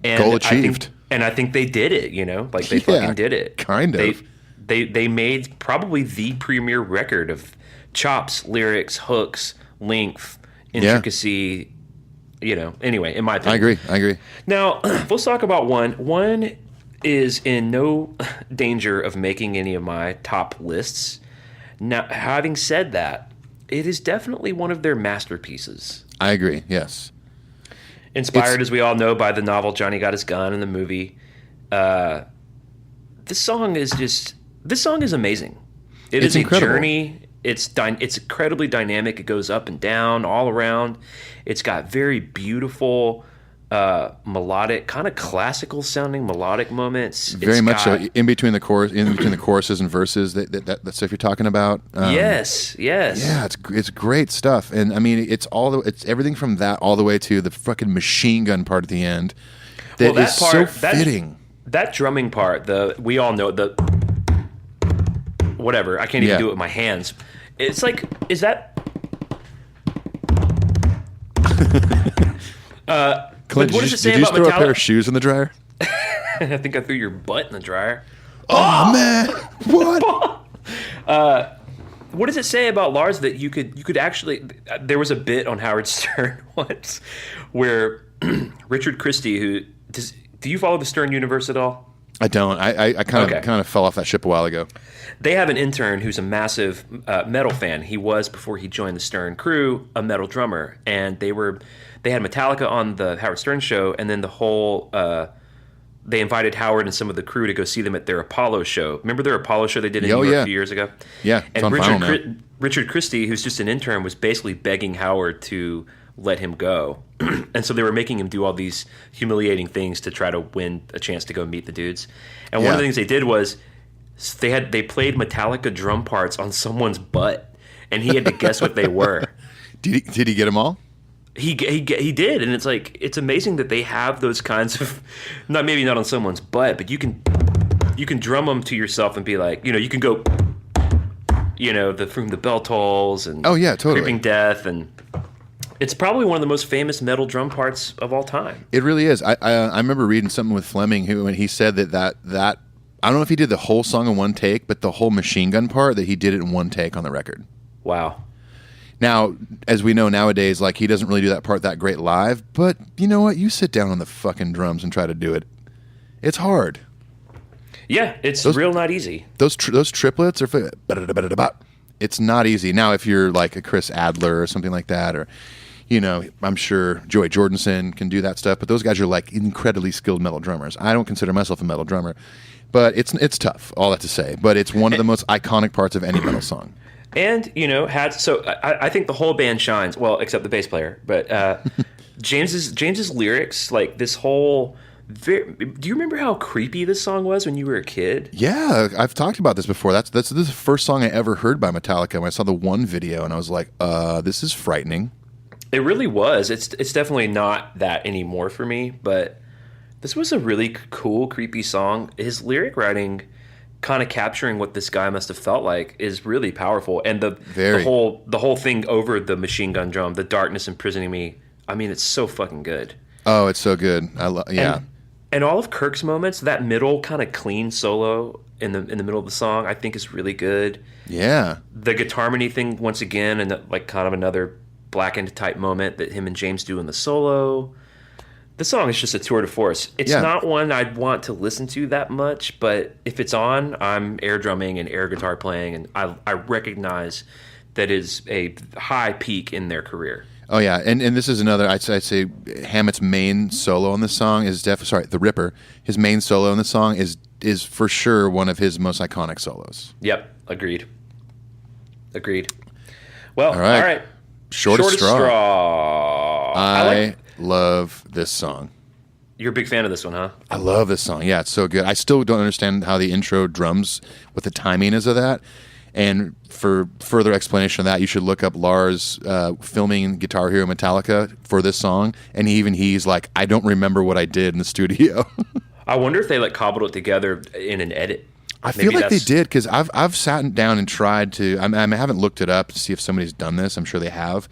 And goal achieved. I think they did it, like they fucking did it. Kind of. They made probably the premier record of chops, lyrics, hooks, length, intricacy, anyway, in my opinion. I agree. Now, let's talk about one. One is in no danger of making any of my top lists. Now, having said that, it is definitely one of their masterpieces. I agree, yes. Inspired, as we all know, by the novel Johnny Got His Gun and the movie. This song is amazing. It's incredible. A journey. It's incredibly dynamic. It goes up and down all around. It's got very beautiful melodic, kind of classical sounding melodic moments. Very much so. In between the choruses and verses, that stuff you're talking about. Yes. Yeah, it's great stuff, and I mean it's everything from that all the way to the fucking machine gun part at the end. That is so fitting. That drumming part, we all know the whatever. I can't even do it with my hands. It's like, is that? Clint, what does it say did you about throw Metallica? a pair of shoes in the dryer? I think I threw your butt in the dryer. Oh man, what? What does it say about Lars that you could actually? There was a bit on Howard Stern once where Richard Christie, do you follow the Stern universe at all? I don't. I kind of fell off that ship a while ago. They have an intern who's a massive metal fan. He was, before he joined the Stern crew, a metal drummer, and they had Metallica on the Howard Stern show, and then the whole they invited Howard and some of the crew to go see them at their Apollo show. Remember their Apollo show they did in New York a few years ago? Yeah, it's on vinyl now. Richard Christie, who's just an intern, was basically begging Howard to let him go. And so they were making him do all these humiliating things to try to win a chance to go meet the dudes. And one of the things they did was they played Metallica drum parts on someone's butt, and he had to guess what they were. Did he get them all? He did, and it's amazing that they have those kinds of maybe not on someone's butt, but you can drum them to yourself and be like, you can go, from the bell tolls and Creeping Death, and it's probably one of the most famous metal drum parts of all time. It really is. I remember reading something with Fleming when he said that I don't know if he did the whole song in one take, but the whole machine gun part, that he did it in one take on the record. Wow. Now, as we know nowadays, like, he doesn't really do that part that great live, but you know what? You sit down on the fucking drums and try to do it. It's hard. Yeah, it's real not easy. Those triplets are... It's not easy. Now, if you're like a Chris Adler or something like that, or, I'm sure Joey Jordison can do that stuff, but those guys are like incredibly skilled metal drummers. I don't consider myself a metal drummer, but it's tough, all that to say. But it's one of the most iconic parts of any metal song. And, I think the whole band shines, well, except the bass player, but James's lyrics, like this whole... do you remember how creepy this song was when you were a kid? Yeah, I've talked about this before. This is the first song I ever heard by Metallica when I saw the one video, and I was like, this is frightening. It really was. It's definitely not that anymore for me, but this was a really cool, creepy song. His lyric writing, kind of capturing what this guy must have felt like, is really powerful. And the whole thing over the machine gun drum, the darkness imprisoning me. I mean, it's so fucking good. Oh, it's so good. And all of Kirk's moments, that middle kind of clean solo in the middle of the song, I think is really good. Yeah. The guitar harmony thing once again, and like kind of another Blackened type moment that him and James do in the solo. The song is just a tour de force. It's not one I'd want to listen to that much, but if it's on, I'm air drumming and air guitar playing, and I recognize that is a high peak in their career. Oh yeah, and this is another. I'd say Hammett's main solo on this song is the Ripper. His main solo in the song is for sure one of his most iconic solos. Yep, agreed. Well, all right. Shortest straw. I love this song. You're a big fan of this one, huh? I love this song. Yeah, it's so good. I still don't understand how the intro drums, what the timing is of that. And for further explanation of that, you should look up Lars filming Guitar Hero Metallica for this song. And he's like, I don't remember what I did in the studio. I wonder if they cobbled it together in an edit. I feel like they did, because I've sat down and tried to. I haven't looked it up to see if somebody's done this. I'm sure they have.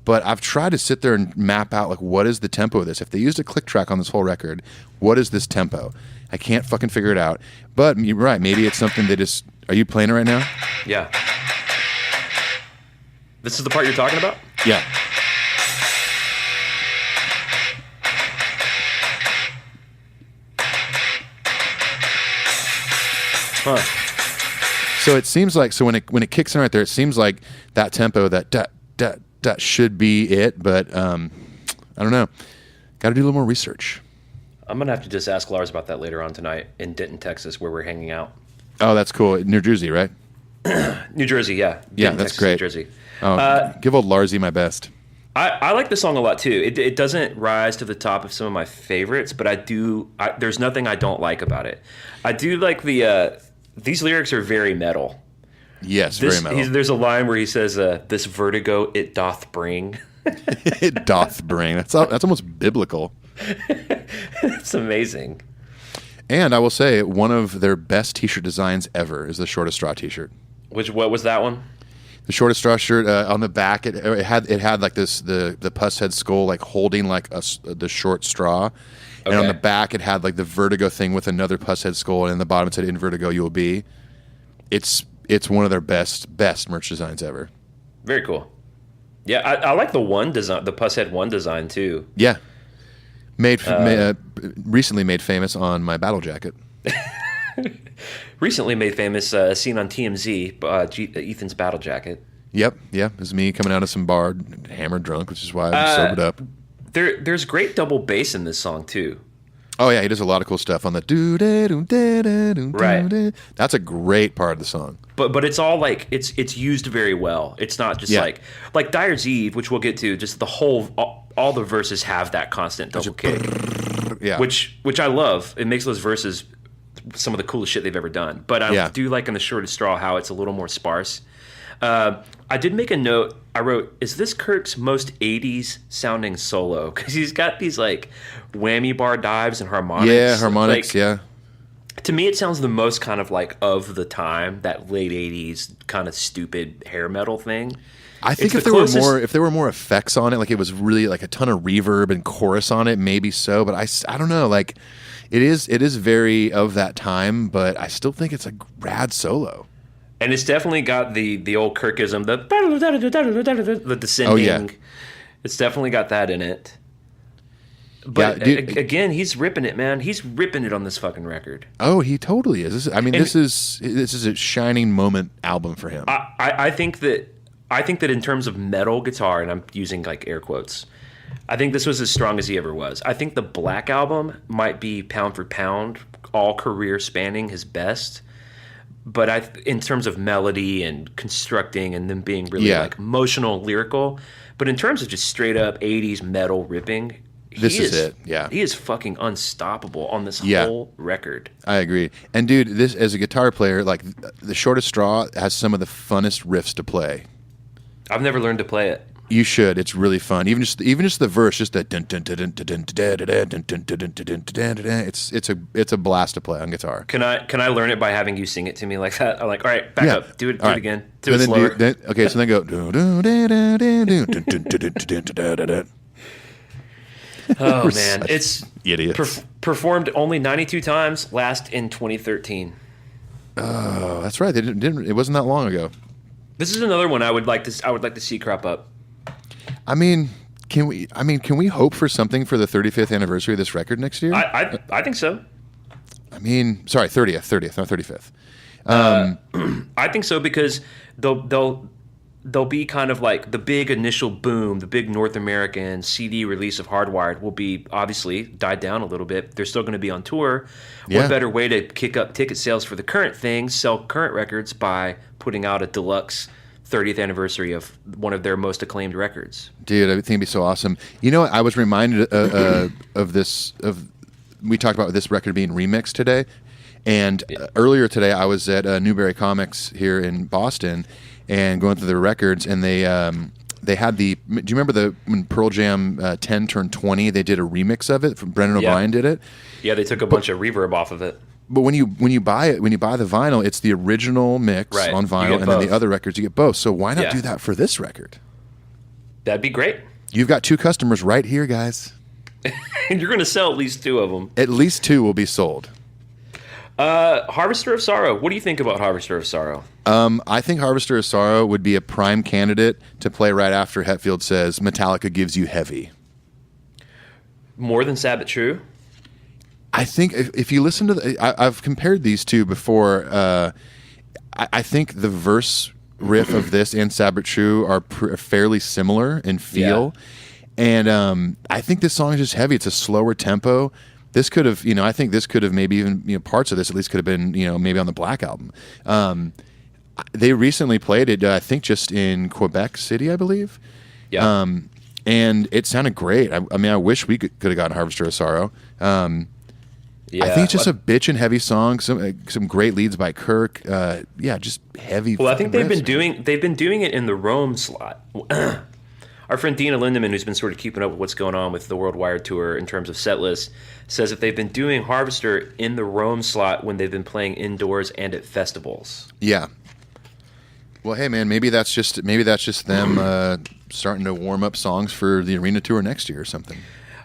But I've tried to sit there and map out, like, what is the tempo of this? If they used a click track on this whole record, what is this tempo? I can't fucking figure it out. But you're right. Maybe it's something they just... Are you playing it right now? Yeah. This is the part you're talking about? Yeah. Huh. So it seems like... So when it kicks in right there, it seems like that tempo, that should be it, but I don't know. Got to do a little more research. I'm going to have to just ask Lars about that later on tonight in Denton, Texas, where we're hanging out. Oh, that's cool. New Jersey, right? New Jersey, yeah. Yeah, Denton, that's Texas, great. New Jersey. Oh, give old Larsy my best. I like the song a lot, too. It doesn't rise to the top of some of my favorites, but there's nothing I don't like about it. I do like these lyrics are very metal. Yes, very metal. There's a line where he says, "This vertigo it doth bring." It doth bring. That's almost biblical. It's amazing. And I will say, one of their best T-shirt designs ever is the Shortest Straw T-shirt. What was that one? The Shortest Straw shirt, on the back, it had like this the puss head skull like holding like the short straw, and on the back it had like the vertigo thing with another puss head skull, and in the bottom it said "In vertigo you will be." It's one of their best merch designs ever. Very cool. Yeah, I like the one design, the puss head one design too. Yeah, recently made famous on my battle jacket. Recently made famous, seen on TMZ, Ethan's battle jacket. Yep, yeah, it was me coming out of some bar, hammered drunk, which is why I'm sobered up. There's great double bass in this song too. Oh yeah, he does a lot of cool stuff on the do da do da da do. Right. That's a great part of the song. But it's all like it's used very well. It's not just like Dyer's Eve, which we'll get to. Just the whole all the verses have that constant double kick. Yeah. Which I love. It makes those verses some of the coolest shit they've ever done. But I do like in the Shortest Straw how it's a little more sparse. I did make a note. I wrote, is this Kirk's most 80s sounding solo? Because he's got these like whammy bar dives and harmonics. Yeah, harmonics, yeah. To me, it sounds the most kind of like of the time, that late 80s kind of stupid hair metal thing. I think if there were more effects on it, like it was really like a ton of reverb and chorus on it, maybe so. But I don't know. Like it is very of that time, but I still think it's a rad solo. And it's definitely got the old Kirkism, the descending. Oh, yeah. It's definitely got that in it. But again, he's ripping it, man. He's ripping it on this fucking record. Oh, he totally is. This is a shining moment album for him. I think that in terms of metal guitar, and I'm using like air quotes, I think this was as strong as he ever was. I think the Black Album might be pound for pound, all career spanning, his best. But in terms of melody and constructing and them being really like emotional, lyrical, but in terms of just straight up 80s metal ripping, this is it. Yeah, he is fucking unstoppable on this whole record. I agree. And dude, this as a guitar player, like the Shortest Straw has some of the funnest riffs to play. I've never learned to play it. You should. It's really fun. Even just the verse, just that. It's a blast to play on guitar. Can I learn it by having you sing it to me like that? I'm like, all right, back up, do it again, do it then slower. So then go. Oh man, it's idiots. Performed only 92 times, last in 2013. Oh, that's right. They didn't. It wasn't that long ago. This is another one I would like to see crop up. I mean, can we hope for something for the 35th anniversary of this record next year? I think so. I mean, sorry, 30th, not 35th. I think so because they'll be kind of like the big initial boom, the big North American CD release of Hardwired will be obviously died down a little bit. They're still going to be on tour. Yeah. What better way to kick up ticket sales for the current thing, sell current records by putting out a deluxe 30th anniversary of one of their most acclaimed records. Dude, I think it'd be so awesome. You know, I was reminded of this. We talked about this record being remixed today, and earlier today I was at Newberry Comics here in Boston, and going through the records, and they had the. Do you remember when Pearl Jam 10 turned 20? They did a remix of it. Brendan O'Brien did it. Yeah, they took a bunch of reverb off of it. But when you buy the vinyl, it's the original mix Right. on vinyl, and both. then the other records you get both. So why not Yeah. do that for this record? That'd be great. You've got 2 customers right here, guys. And you're going to sell at least 2 of them. At least 2 will be sold. Harvester of Sorrow. What do you think about Harvester of Sorrow? I think Harvester of Sorrow would be a prime candidate to play right after Hetfield says Metallica gives you heavy. More than Sabbath True? I think if you listen to I've compared these two before. I think the verse riff of this and Sabbath True are fairly similar in feel. And I think this song is just heavy. It's a slower tempo. This could have, I think this could have maybe even, parts of this at least could have been, maybe on the Black Album. They recently played it, I think, just in Quebec City, I believe. Yeah. And it sounded great. I mean, I wish we could have gotten Harvester of Sorrow. Yeah. I think it's just a bitchin' heavy song. Some great leads by Kirk. Just heavy. Well, I think they've riffs. been doing it in the Rome slot. Our friend Dina Lindemann, who's been sort of keeping up with what's going on with the World Wire Tour in terms of set lists, says that they've been doing Harvester in the Rome slot when they've been playing indoors and at festivals. Yeah. Well, hey man, maybe that's just them starting to warm up songs for the arena tour next year or something.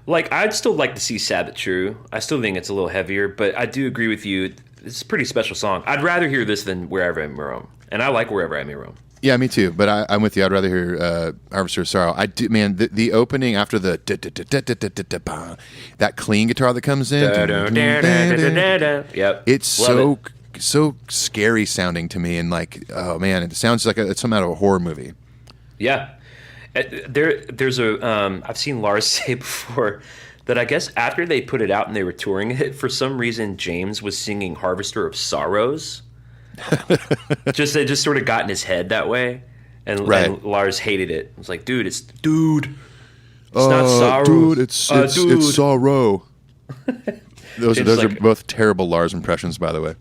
Like, I'd still like to see Sabbath True. I still think it's a little heavier, but I do agree with you. It's a pretty special song. I'd rather hear this than Wherever I May Roam, and I like Wherever I May Roam. Yeah, me too. But I'm with you. I'd rather hear Harvester of Sorrow. I do, man. The opening after the that clean guitar that comes in. Yep. It's Love so scary sounding to me, and like, oh man, it sounds like it's some out of a horror movie. Yeah. There's a I've seen Lars say before that I guess after they put it out and they were touring it, for some reason James was singing Harvester of Sorrows. They just sort of got in his head that way, and Lars hated it. It was like, dude, it's not sorrow, dude, it's sorrow. Those are both terrible Lars impressions, by the way.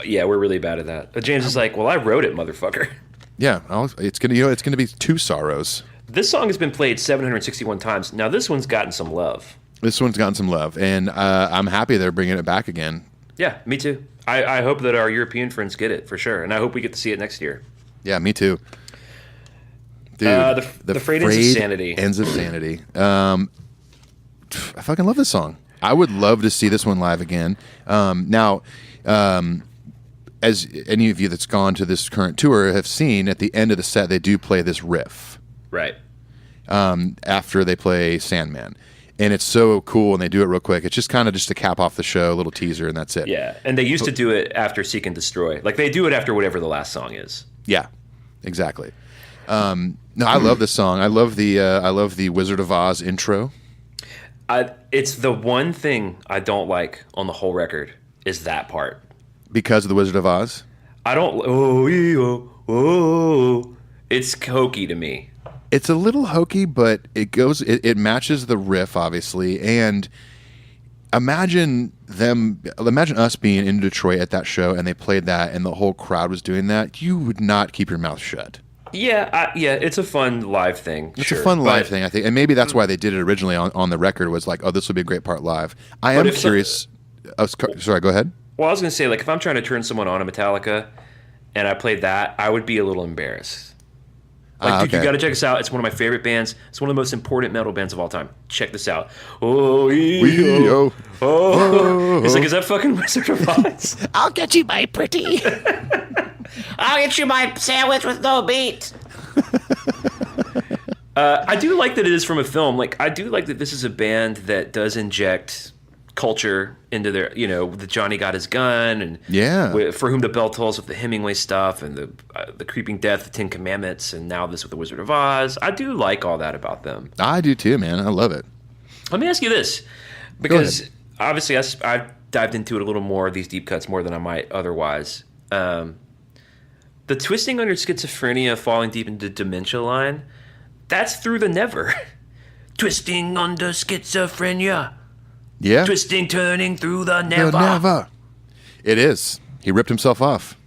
Yeah, we're really bad at that. James is like, well, I wrote it, motherfucker. Yeah, it's gonna be 2 sorrows. This song has been played 761 times. Now this one's gotten some love. This one's gotten some love, and I'm happy they're bringing it back again. Yeah, me too. I hope that our European friends get it for sure, and I hope we get to see it next year. Yeah, me too. Dude, the Frayed Ends of Sanity. Ends of Sanity. I fucking love this song. I would love to see this one live again. Now, as any of you that's gone to this current tour have seen, at the end of the set, they do play this riff. Right. After they play Sandman. And it's so cool, and they do it real quick. It's just kind of just to cap off the show, a little teaser, and that's it. Yeah, and they used to do it after Seek and Destroy. Like, they do it after whatever the last song is. Yeah, exactly. No, I love this song. I love the Wizard of Oz intro. It's the one thing I don't like on the whole record is that part. Because of the Wizard of Oz? I don't... It's hokey to me. It's a little hokey, but it matches the riff, obviously. And imagine us being in Detroit at that show, and they played that, and the whole crowd was doing that. You would not keep your mouth shut. Yeah, it's a fun live thing. It's a fun live thing, I think. And maybe that's why they did it originally on the record, was like, oh, this would be a great part live. I am curious. Sorry, go ahead. Well, I was going to say, like, if I'm trying to turn someone on to Metallica and I played that, I would be a little embarrassed. Like, dude, okay. you got to check this out. It's one of my favorite bands. It's one of the most important metal bands of all time. Check this out. Oh, Wee-oh. oh. It's like, is that fucking Wizard of Oz? I'll get you my pretty. I'll get you my sandwich with no meat. I do like that it is from a film. Like, I do like that this is a band that does inject culture into their, the Johnny Got His Gun and For Whom the Bell Tolls with the Hemingway stuff and the Creeping Death, the Ten Commandments, and now this with the Wizard of Oz. I do like all that about them. I do too, man. I love it. Let me ask you this, because obviously I've dived into it a little more, these deep cuts, more than I might otherwise. The twisting under schizophrenia, falling deep into dementia line, that's Through the Never. Twisting under schizophrenia. Yeah. Twisting, turning through the never. Never. It is. He ripped himself off.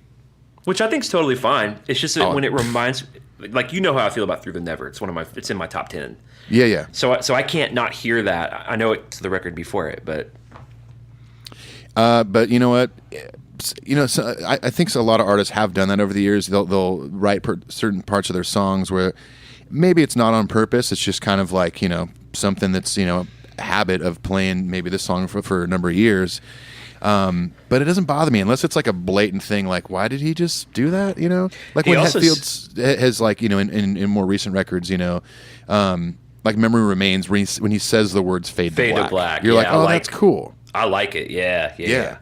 Which I think is totally fine. It's just that when it reminds, like, how I feel about Through the Never. It's in my top 10. Yeah. So I can't not hear that. I know it's the record before it, but. But you know what? So I think a lot of artists have done that over the years. They'll write certain parts of their songs where maybe it's not on purpose. It's just kind of like, something that's, habit of playing maybe this song for a number of years, but it doesn't bother me unless it's like a blatant thing. Like, why did he just do that? Like when Hetfield has like in more recent records, like Memory Remains when he says the words fade to black. You're like, oh, that's cool. I like it. Yeah.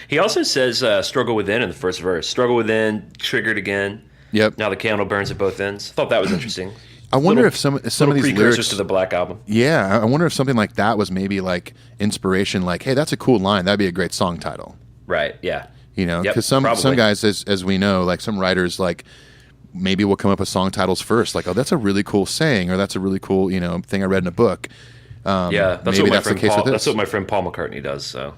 He also says struggle within in the first verse. Struggle within, triggered again. Yep. Now the candle burns at both ends. Thought that was interesting. I wonder if some of these precursors lyrics to the Black Album. Yeah, I wonder if something like that was maybe like inspiration. Like, hey, that's a cool line. That'd be a great song title. Right. Yeah. Because some guys, as we know, like some writers, like maybe will come up with song titles first. Like, oh, that's a really cool saying, or that's a really cool thing I read in a book. That's maybe what the case with this. That's what my friend Paul McCartney does. So.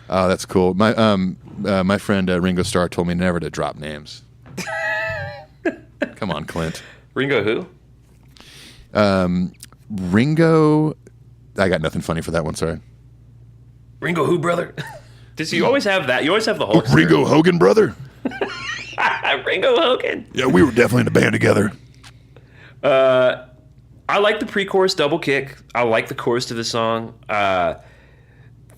Oh, that's cool. My friend Ringo Starr told me never to drop names. Come on, Clint. Ringo who? Ringo. I got nothing funny for that one. Sorry. Ringo who, brother? Does you always have that? You always have the whole Ringo Hogan, brother. Ringo Hogan. Yeah, we were definitely in a band together. I like the pre-chorus double kick. I like the chorus to the song.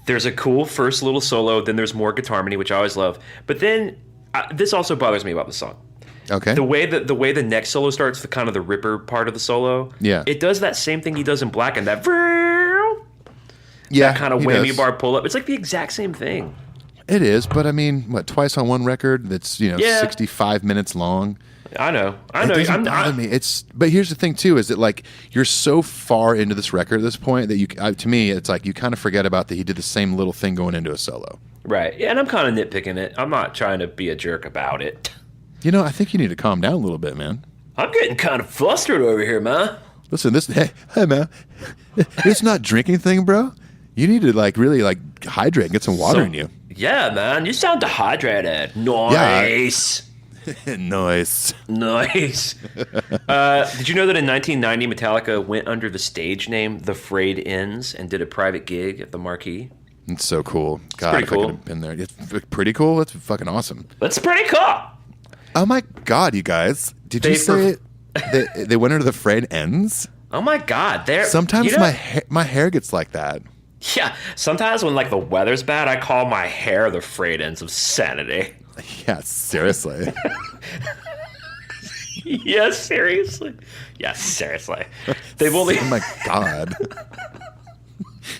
There's a cool first little solo. Then there's more guitar harmony, which I always love. But then this also bothers me about the song. Okay. The way the next solo starts, the kind of the ripper part of the solo. Yeah. It does that same thing he does in Black, and that kind of whammy bar pull up. It's like the exact same thing. It is, but I mean, twice on one record that's 65 minutes long. I know. It doesn't bother me. But here's the thing too: is that like you're so far into this record at this point that to me, it's like you kind of forget about that he did the same little thing going into a solo. Right. Yeah, and I'm kind of nitpicking it. I'm not trying to be a jerk about it. I think you need to calm down a little bit, man. I'm getting kind of flustered over here, man. Listen, hey man, it's not drinking thing, bro. You need to like really like hydrate and get some water in you. Yeah, man, you sound dehydrated. Nice. Yeah. Nice. Did you know that in 1990, Metallica went under the stage name The Frayed Ends and did a private gig at the Marquee? It's so cool. God, pretty if cool. I could have been there. It's pretty cool. That's fucking awesome. That's pretty cool. Oh my God, you guys! Did you say they went under the frayed ends? Oh my God! Sometimes my hair gets like that. Yeah, sometimes when like the weather's bad, I call my hair the frayed ends of sanity. Yeah, seriously. Yes, seriously. They've only. Oh my God.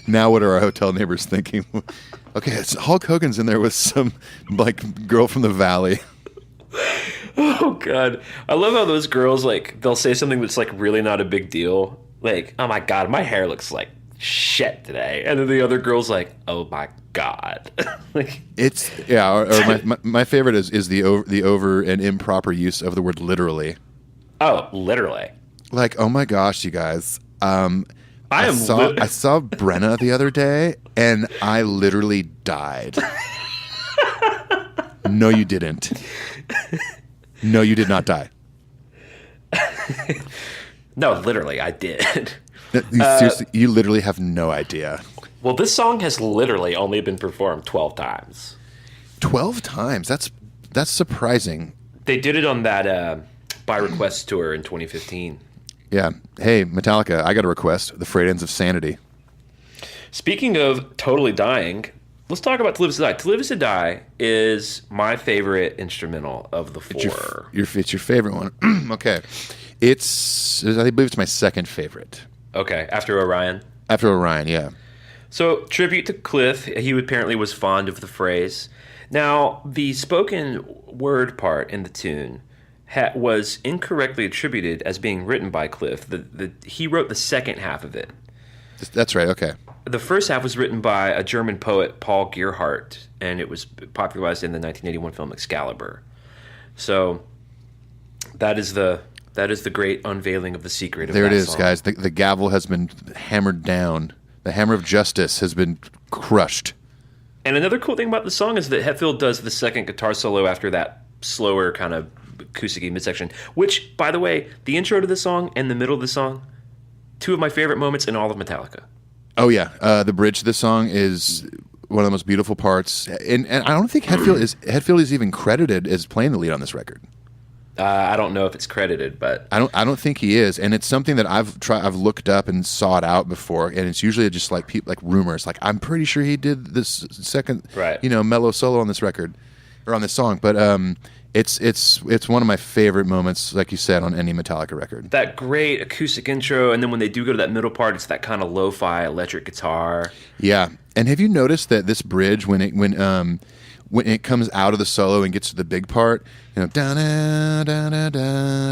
Now what are our hotel neighbors thinking? Okay, it's Hulk Hogan's in there with some like girl from the valley. Oh God, I love how those girls they'll say something that's like really not a big deal. Like, oh my God, my hair looks like shit today, and then the other girl's like, oh my God. Or my favorite is the over and improper use of the word literally. Oh, literally. Like, oh my gosh, you guys. I saw Brenna the other day, and I literally died. No, you didn't. No, you did not die. No, literally, I did. Seriously, you literally have no idea. Well, this song has literally only been performed 12 times. 12 times? That's surprising. They did it on that By Request tour in 2015. Yeah. Hey, Metallica, I got a request. The Frayed Ends of Sanity. Speaking of totally dying, let's talk about To Live Is to Die. To Live Is to Die is my favorite instrumental of the four. It's your favorite one. Okay. I believe it's my second favorite. Okay, after Orion. After Orion, yeah. So, tribute to Cliff. He apparently was fond of the phrase. Now, the spoken word part in the tune was incorrectly attributed as being written by Cliff. He wrote the second half of it. That's right, okay. The first half was written by a German poet, Paul Gerhardt, and it was popularized in the 1981 film Excalibur. So that is the great unveiling of the secret of there that it is, song. guys. The gavel has been hammered down. The hammer of justice has been crushed. And another cool thing about the song is that Hetfield does the second guitar solo after that slower kind of acoustic-y midsection, which, by the way, the intro to the song and the middle of the song, two of my favorite moments in all of Metallica. Oh, yeah. The bridge to the song is one of the most beautiful parts. And I don't think Hetfield is even credited as playing the lead on this record. I don't know if it's credited, but I don't think he is, and it's something that I've looked up and sought out before, and it's usually just like rumors. Like, I'm pretty sure he did this second, right, mellow solo on this record or on this song, but it's one of my favorite moments, like you said, on any Metallica record. That great acoustic intro, and then when they do go to that middle part, it's that kind of lo-fi electric guitar. Yeah, and have you noticed that this bridge when it comes out of the solo and gets to the big part, da da da da da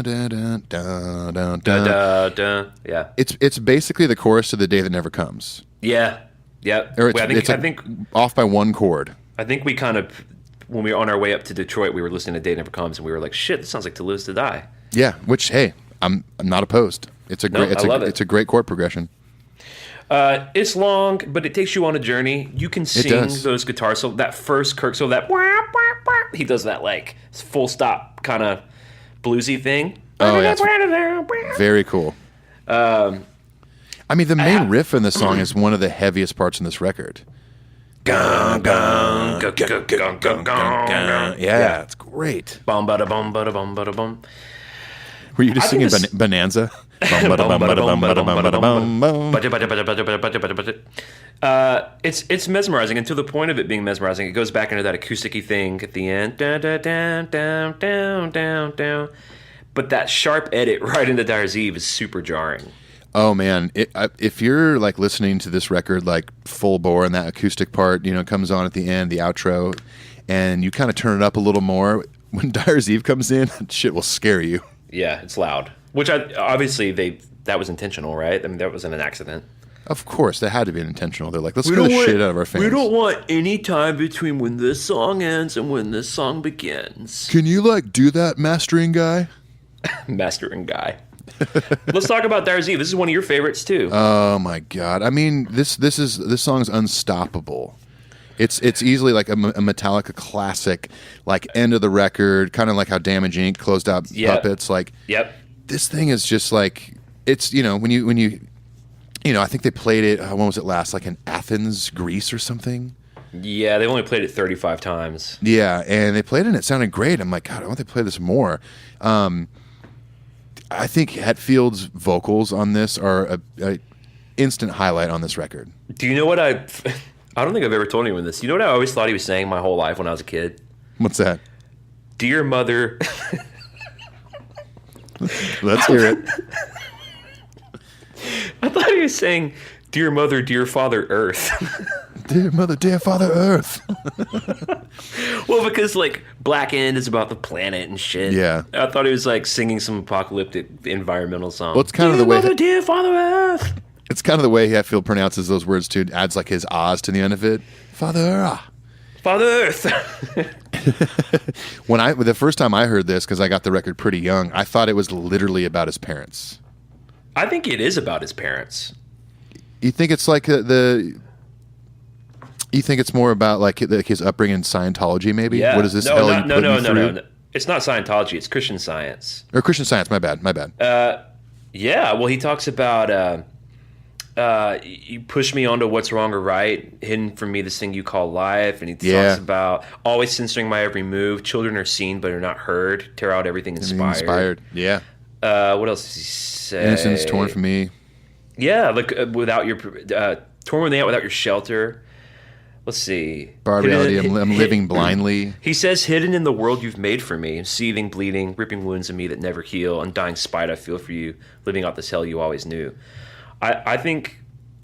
da da da da da. Yeah. It's basically the chorus to The Day That Never Comes. Yeah. Yep. Or I think off by one chord. I think we kind of, when we were on our way up to Detroit, we were listening to Day Never Comes, and we were like, "Shit, this sounds like To Live Is to Die." Yeah. Which, hey, I'm not opposed. It's a great chord progression. It's long, but it takes you on a journey. You can sing those guitar solo. That first Kirk solo, that he does that like full stop kind of bluesy thing. Oh yeah, very cool. I mean, the main riff in the song is one of the heaviest parts in this record. Yeah, it's great. Were you just singing Bonanza? It's mesmerizing, and to the point of it being mesmerizing, it goes back into that acoustic-y thing at the end. Down, down, down, down, down, down. But that sharp edit right into Dyer's Eve is super jarring. Oh man, if you're like listening to this record like full bore and that acoustic part, comes on at the end, the outro, and you kind of turn it up a little more, when Dyer's Eve comes in, shit will scare you. Yeah, it's loud. Which obviously that was intentional, right? I mean, that wasn't an accident. Of course, that had to be intentional. They're like, let's scare the shit out of our fans. We don't want any time between when this song ends and when this song begins. Can you do that, mastering guy? Mastering guy. Let's talk about Dyer's Eve. This is one of your favorites too. Oh my god! I mean, this song's unstoppable. It's easily like a Metallica classic, like end of the record, kind of like how Damage Inc. closed out Puppets. Like, this thing is just like it's when you I think they played it. When was it last? Like in Athens, Greece, or something. Yeah, they only played it 35 times. Yeah, and they played it and it sounded great. I'm like, God, I want to play this more. I think Hetfield's vocals on this are a instant highlight on this record. Do you know what I don't think I've ever told anyone this. You know what I always thought he was saying my whole life when I was a kid? What's that? Dear Mother. Let's hear it. I thought he was saying, Dear Mother, Dear Father Earth. Dear Mother, Dear Father Earth. Well, because Black End is about the planet and shit. Yeah. I thought he was singing some apocalyptic environmental song. Well, it's kind of the way Mother, Dear Father Earth. It's kind of the way Hetfield pronounces those words too. Adds his ahs to the end of it. Father Earth. The first time I heard this, because I got the record pretty young, I thought it was literally about his parents. I think it is about his parents. You think it's You think it's more about his upbringing in Scientology, maybe? Yeah. What is this? No. It's not Scientology. It's Christian Science. Or Christian Science. My bad. Yeah. Well, he talks about you push me onto what's wrong or right, hidden from me this thing you call life, and he Yeah. talks about always censoring my every move. Children are seen but are not heard. Tear out everything inspired. Yeah. What else does he say? Innocence torn from me. Yeah, like without your torn with the out without your shelter. Let's see. Bar reality. I'm living blindly. He says, hidden in the world you've made for me, seething, bleeding, ripping wounds in me that never heal, undying spite I feel for you, living out this hell you always knew. I think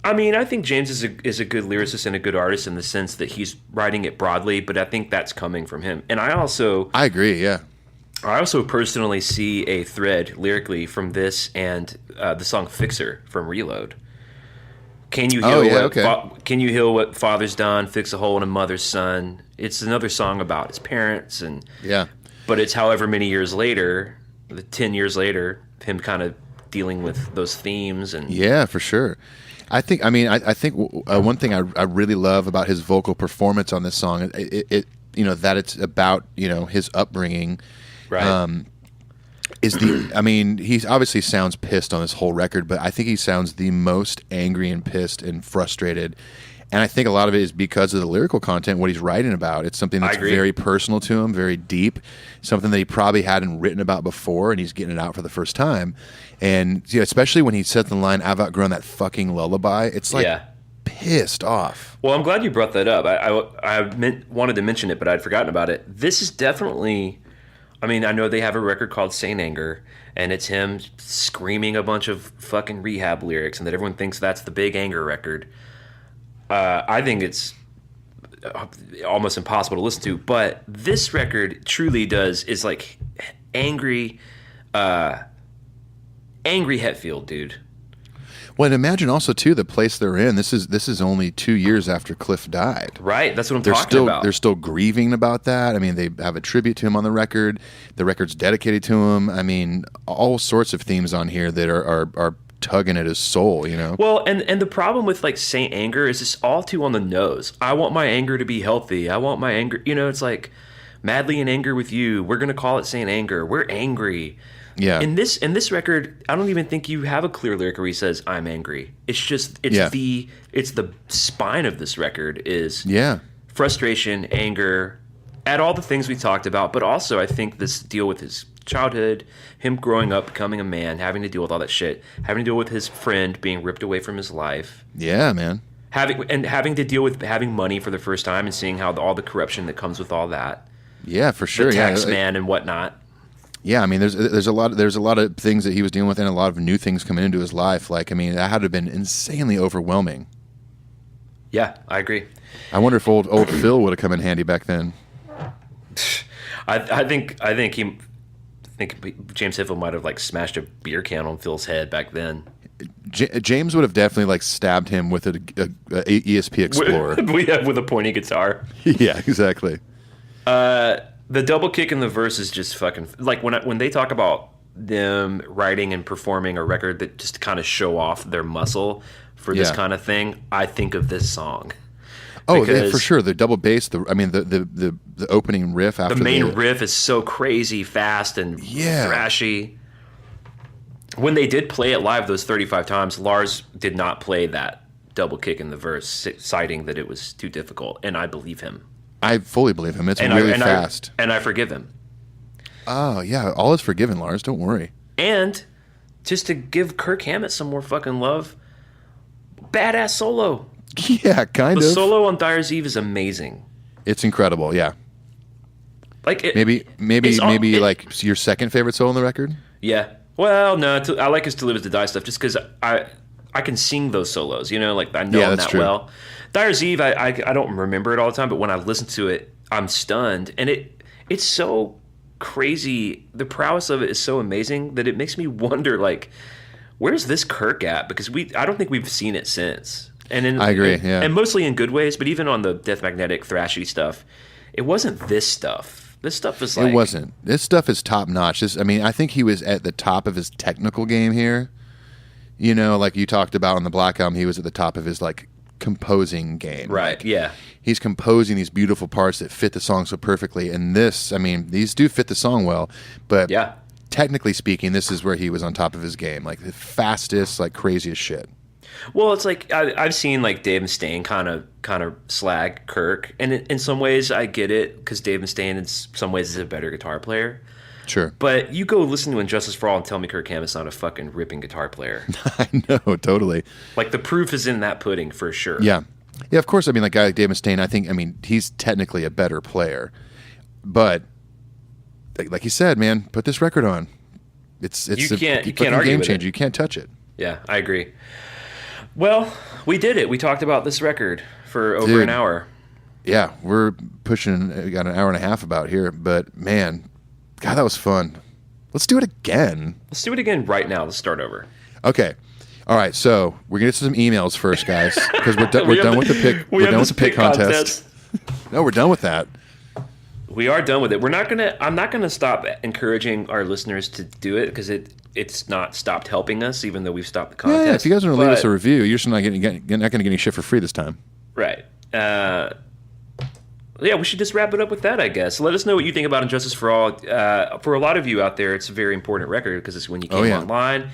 James is a good lyricist and a good artist in the sense that he's writing it broadly, but I think that's coming from him. And I agree, yeah. I also personally see a thread lyrically from this and the song Fixer from Reload. Can you heal can you heal what father's done, fix a hole in a mother's son? It's another song about his parents but it's however many years later, 10 years later, him kind of dealing with those themes. And yeah, for sure. I think one thing I really love about his vocal performance on this song, that it's about his upbringing, right? He obviously sounds pissed on this whole record, but I think he sounds the most angry and pissed and frustrated. And I think a lot of it is because of the lyrical content, what he's writing about. It's something that's very personal to him, very deep, something that he probably hadn't written about before, and he's getting it out for the first time. And especially when he said the line, "I've outgrown that fucking lullaby," it's like pissed off. Well, I'm glad you brought that up. I wanted to mention it, but I'd forgotten about it. This is definitely... I know they have a record called Saint Anger, and it's him screaming a bunch of fucking rehab lyrics, and that everyone thinks that's the big anger record. I think it's almost impossible to listen to, but this record truly is like angry Hetfield, dude. Well, and imagine also too the place they're in. This is only 2 years after Cliff died. Right, that's what I'm talking about. They're still grieving about that. They have a tribute to him on the record. The record's dedicated to him. All sorts of themes on here that are tugging at his soul. Well, and the problem with like Saint Anger is it's all too on the nose. I want my anger to be healthy. I want my anger. It's like madly in anger with you. We're gonna call it Saint Anger. We're angry. Yeah. In this record, I don't even think you have a clear lyric where he says I'm angry. It's the spine of this record is frustration, anger, at all the things we talked about, but also I think this deal with his childhood, him growing up, becoming a man, having to deal with all that shit, having to deal with his friend being ripped away from his life. Yeah, man. Having to deal with having money for the first time and seeing how all the corruption that comes with all that. Yeah, for sure. The tax man and whatnot. Yeah, there's a lot of things that he was dealing with, and a lot of new things coming into his life. That had to have been insanely overwhelming. Yeah, I agree. I wonder if old Phil would have come in handy back then. I think James Hetfield might have smashed a beer can on Phil's head back then. James would have definitely stabbed him with a ESP Explorer. with a pointy guitar. Yeah, exactly. The double kick in the verse is just fucking when they talk about them writing and performing a record that just kind of show off their muscle for this kind of thing. I think of this song. Oh, yeah, for sure. The double bass. The opening riff after the main riff is so crazy fast and thrashy. When they did play it live those 35 times, Lars did not play that double kick in the verse, citing that it was too difficult, and I believe him. I fully believe him. It's really fast. And I forgive him. Oh, yeah. All is forgiven, Lars. Don't worry. And just to give Kirk Hammett some more fucking love, badass solo. Yeah, kind of. The solo on Dyer's Eve is amazing. It's incredible, yeah. Maybe your second favorite solo on the record? Yeah. Well, no, I like his To Live Is To Die stuff just because I can sing those solos, I know them that true. Well. Dyer's Eve, I don't remember it all the time, but when I listen to it, I'm stunned. And it's so crazy. The prowess of it is so amazing that it makes me wonder, where's this Kirk at? Because I don't think we've seen it since. I agree, yeah. And mostly in good ways, but even on the Death Magnetic thrashy stuff, it wasn't this stuff. This stuff is It wasn't. This stuff is top notch. I think he was at the top of his technical game here. Like you talked about on the Black Album, he was at the top of his composing game. Right, yeah. He's composing these beautiful parts that fit the song so perfectly. And these do fit the song well, but technically speaking, this is where he was on top of his game. The fastest, craziest shit. Well, it's like I've seen like Dave Mustaine kind of slag Kirk, and in some ways I get it because Dave Mustaine in some ways is a better guitar player. Sure. But you go listen to Injustice for All and tell me Kirk Hammett's not a fucking ripping guitar player. I know, totally. Like the proof is in that pudding for sure. Yeah. Yeah, of course. I mean, like, guy like Dave Mustaine, I mean, he's technically a better player. But, like you said, man, put this record on. It's You can't fucking argue game with changer. it. You can't touch it. Yeah, I agree. Well, we did it. We talked about this record for over Dude. an hour. Yeah, we got an hour and a half about here. But, man, God, that was fun. Let's do it again. Let's do it again right now. Let's start over. Okay. All right, so we're gonna get some emails first, guys, because we're done with the pick. We're done with the pick contest. No, we're done with that. We are done with it. I'm not gonna stop encouraging our listeners to do it because it's not stopped helping us, even though we've stopped the contest. Yeah, if you guys want to leave us a review, you're just not gonna get any shit for free this time. Right. Yeah, we should just wrap it up with that, I guess. Let us know what you think about Injustice for All. For a lot of you out there, it's a very important record because it's when you came online.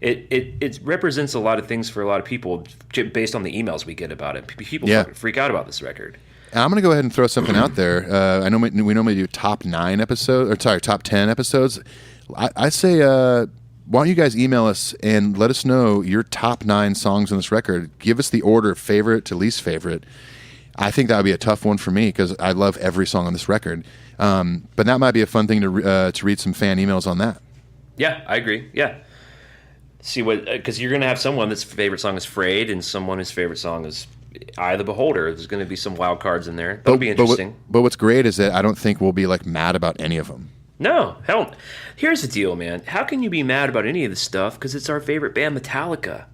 It represents a lot of things for a lot of people based on the emails we get about it. People freak out about this record. And I'm going to go ahead and throw something out there. I know we normally do top 10 episodes. I say, why don't you guys email us and let us know your top 9 songs on this record. Give us the order, favorite to least favorite. I think that would be a tough one for me because I love every song on this record. But that might be a fun thing to read some fan emails on that. Yeah, I agree. Yeah. See what, because you're going to have someone that's favorite song is Frayed and someone whose favorite song is Eye of the Beholder. There's going to be some wild cards in there. That'll be interesting. But what's great is that I don't think we'll be like mad about any of them. No, hell. Here's the deal, man. How can you be mad about any of this stuff? Because it's our favorite band, Metallica.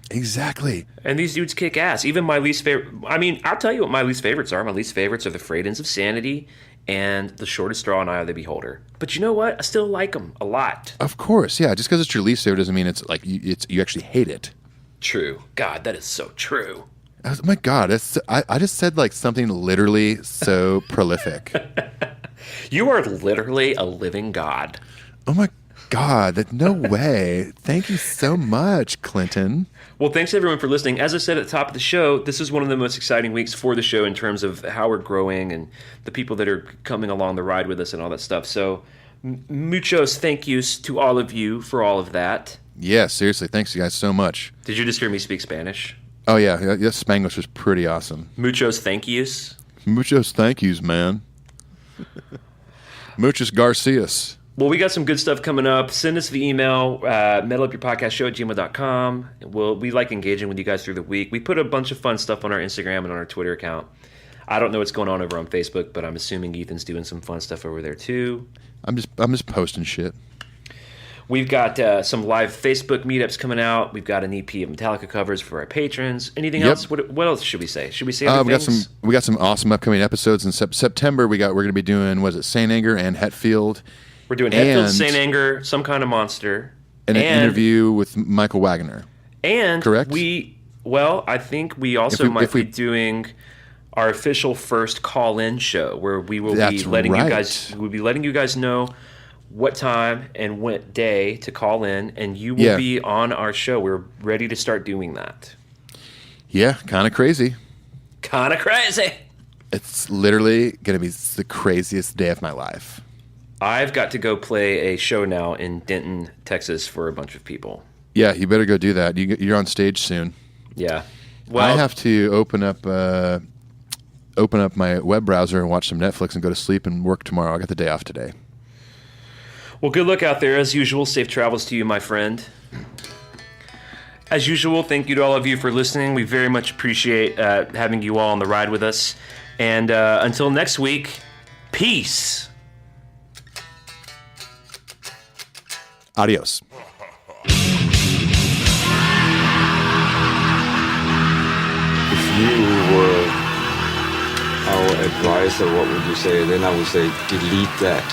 Exactly. And these dudes kick ass. Even my least favorite. I mean, I'll tell you what my least favorites are. My least favorites are the Frayed Ends of Sanity and The Shortest Straw and Eye of the Beholder. But you know what? I still like them a lot. Of course, yeah. Just because it's your least favorite doesn't mean it's like you actually hate it. True. God, that is so true. Oh my God, I just said like something literally so prolific. You are literally a living god. Oh my God, no way. Thank you so much, Clinton. Well, thanks everyone for listening. As I said at the top of the show, this is one of the most exciting weeks for the show in terms of how we're growing and the people that are coming along the ride with us and all that stuff. So, muchos thank yous to all of you for all of that. Yeah, seriously, thanks you guys so much. Did you just hear me speak Spanish? Oh yeah, Spanglish was pretty awesome. Muchos thank yous. Muchos thank yous, man. Muchos Garcias. Well, we got some good stuff coming up. Send us the email, metalupyourpodcastshow@gmail.com. We like engaging with you guys through the week. We put a bunch of fun stuff on our Instagram and on our Twitter account. I don't know what's going on over on Facebook, but I'm assuming Ethan's doing some fun stuff over there too. I'm just posting shit. We've got some live Facebook meetups coming out. We've got an EP of Metallica covers for our patrons. Anything else? What else should we say? Should we say other things? We got some awesome upcoming episodes in September. We're going to be doing Saint Anger and Hetfield. We're doing Hetfield, Saint Anger, Some Kind of Monster, and an interview with Michael Wagner. And correct? I think we also might be doing our official first call-in show where we will be letting you guys know what time and what day to call in, and you will be on our show. We're ready to start doing that. Yeah, kind of crazy. Kind of crazy. It's literally going to be the craziest day of my life. I've got to go play a show now in Denton, Texas for a bunch of people. Yeah, you better go do that. You're on stage soon. Yeah. Well, I have to open up my web browser and watch some Netflix and go to sleep and work tomorrow. I got the day off today. Well, good luck out there. As usual, safe travels to you, my friend. As usual, thank you to all of you for listening. We very much appreciate having you all on the ride with us. And until next week, peace. Adios. If you were our advisor, what would you say? Then I would say, delete that.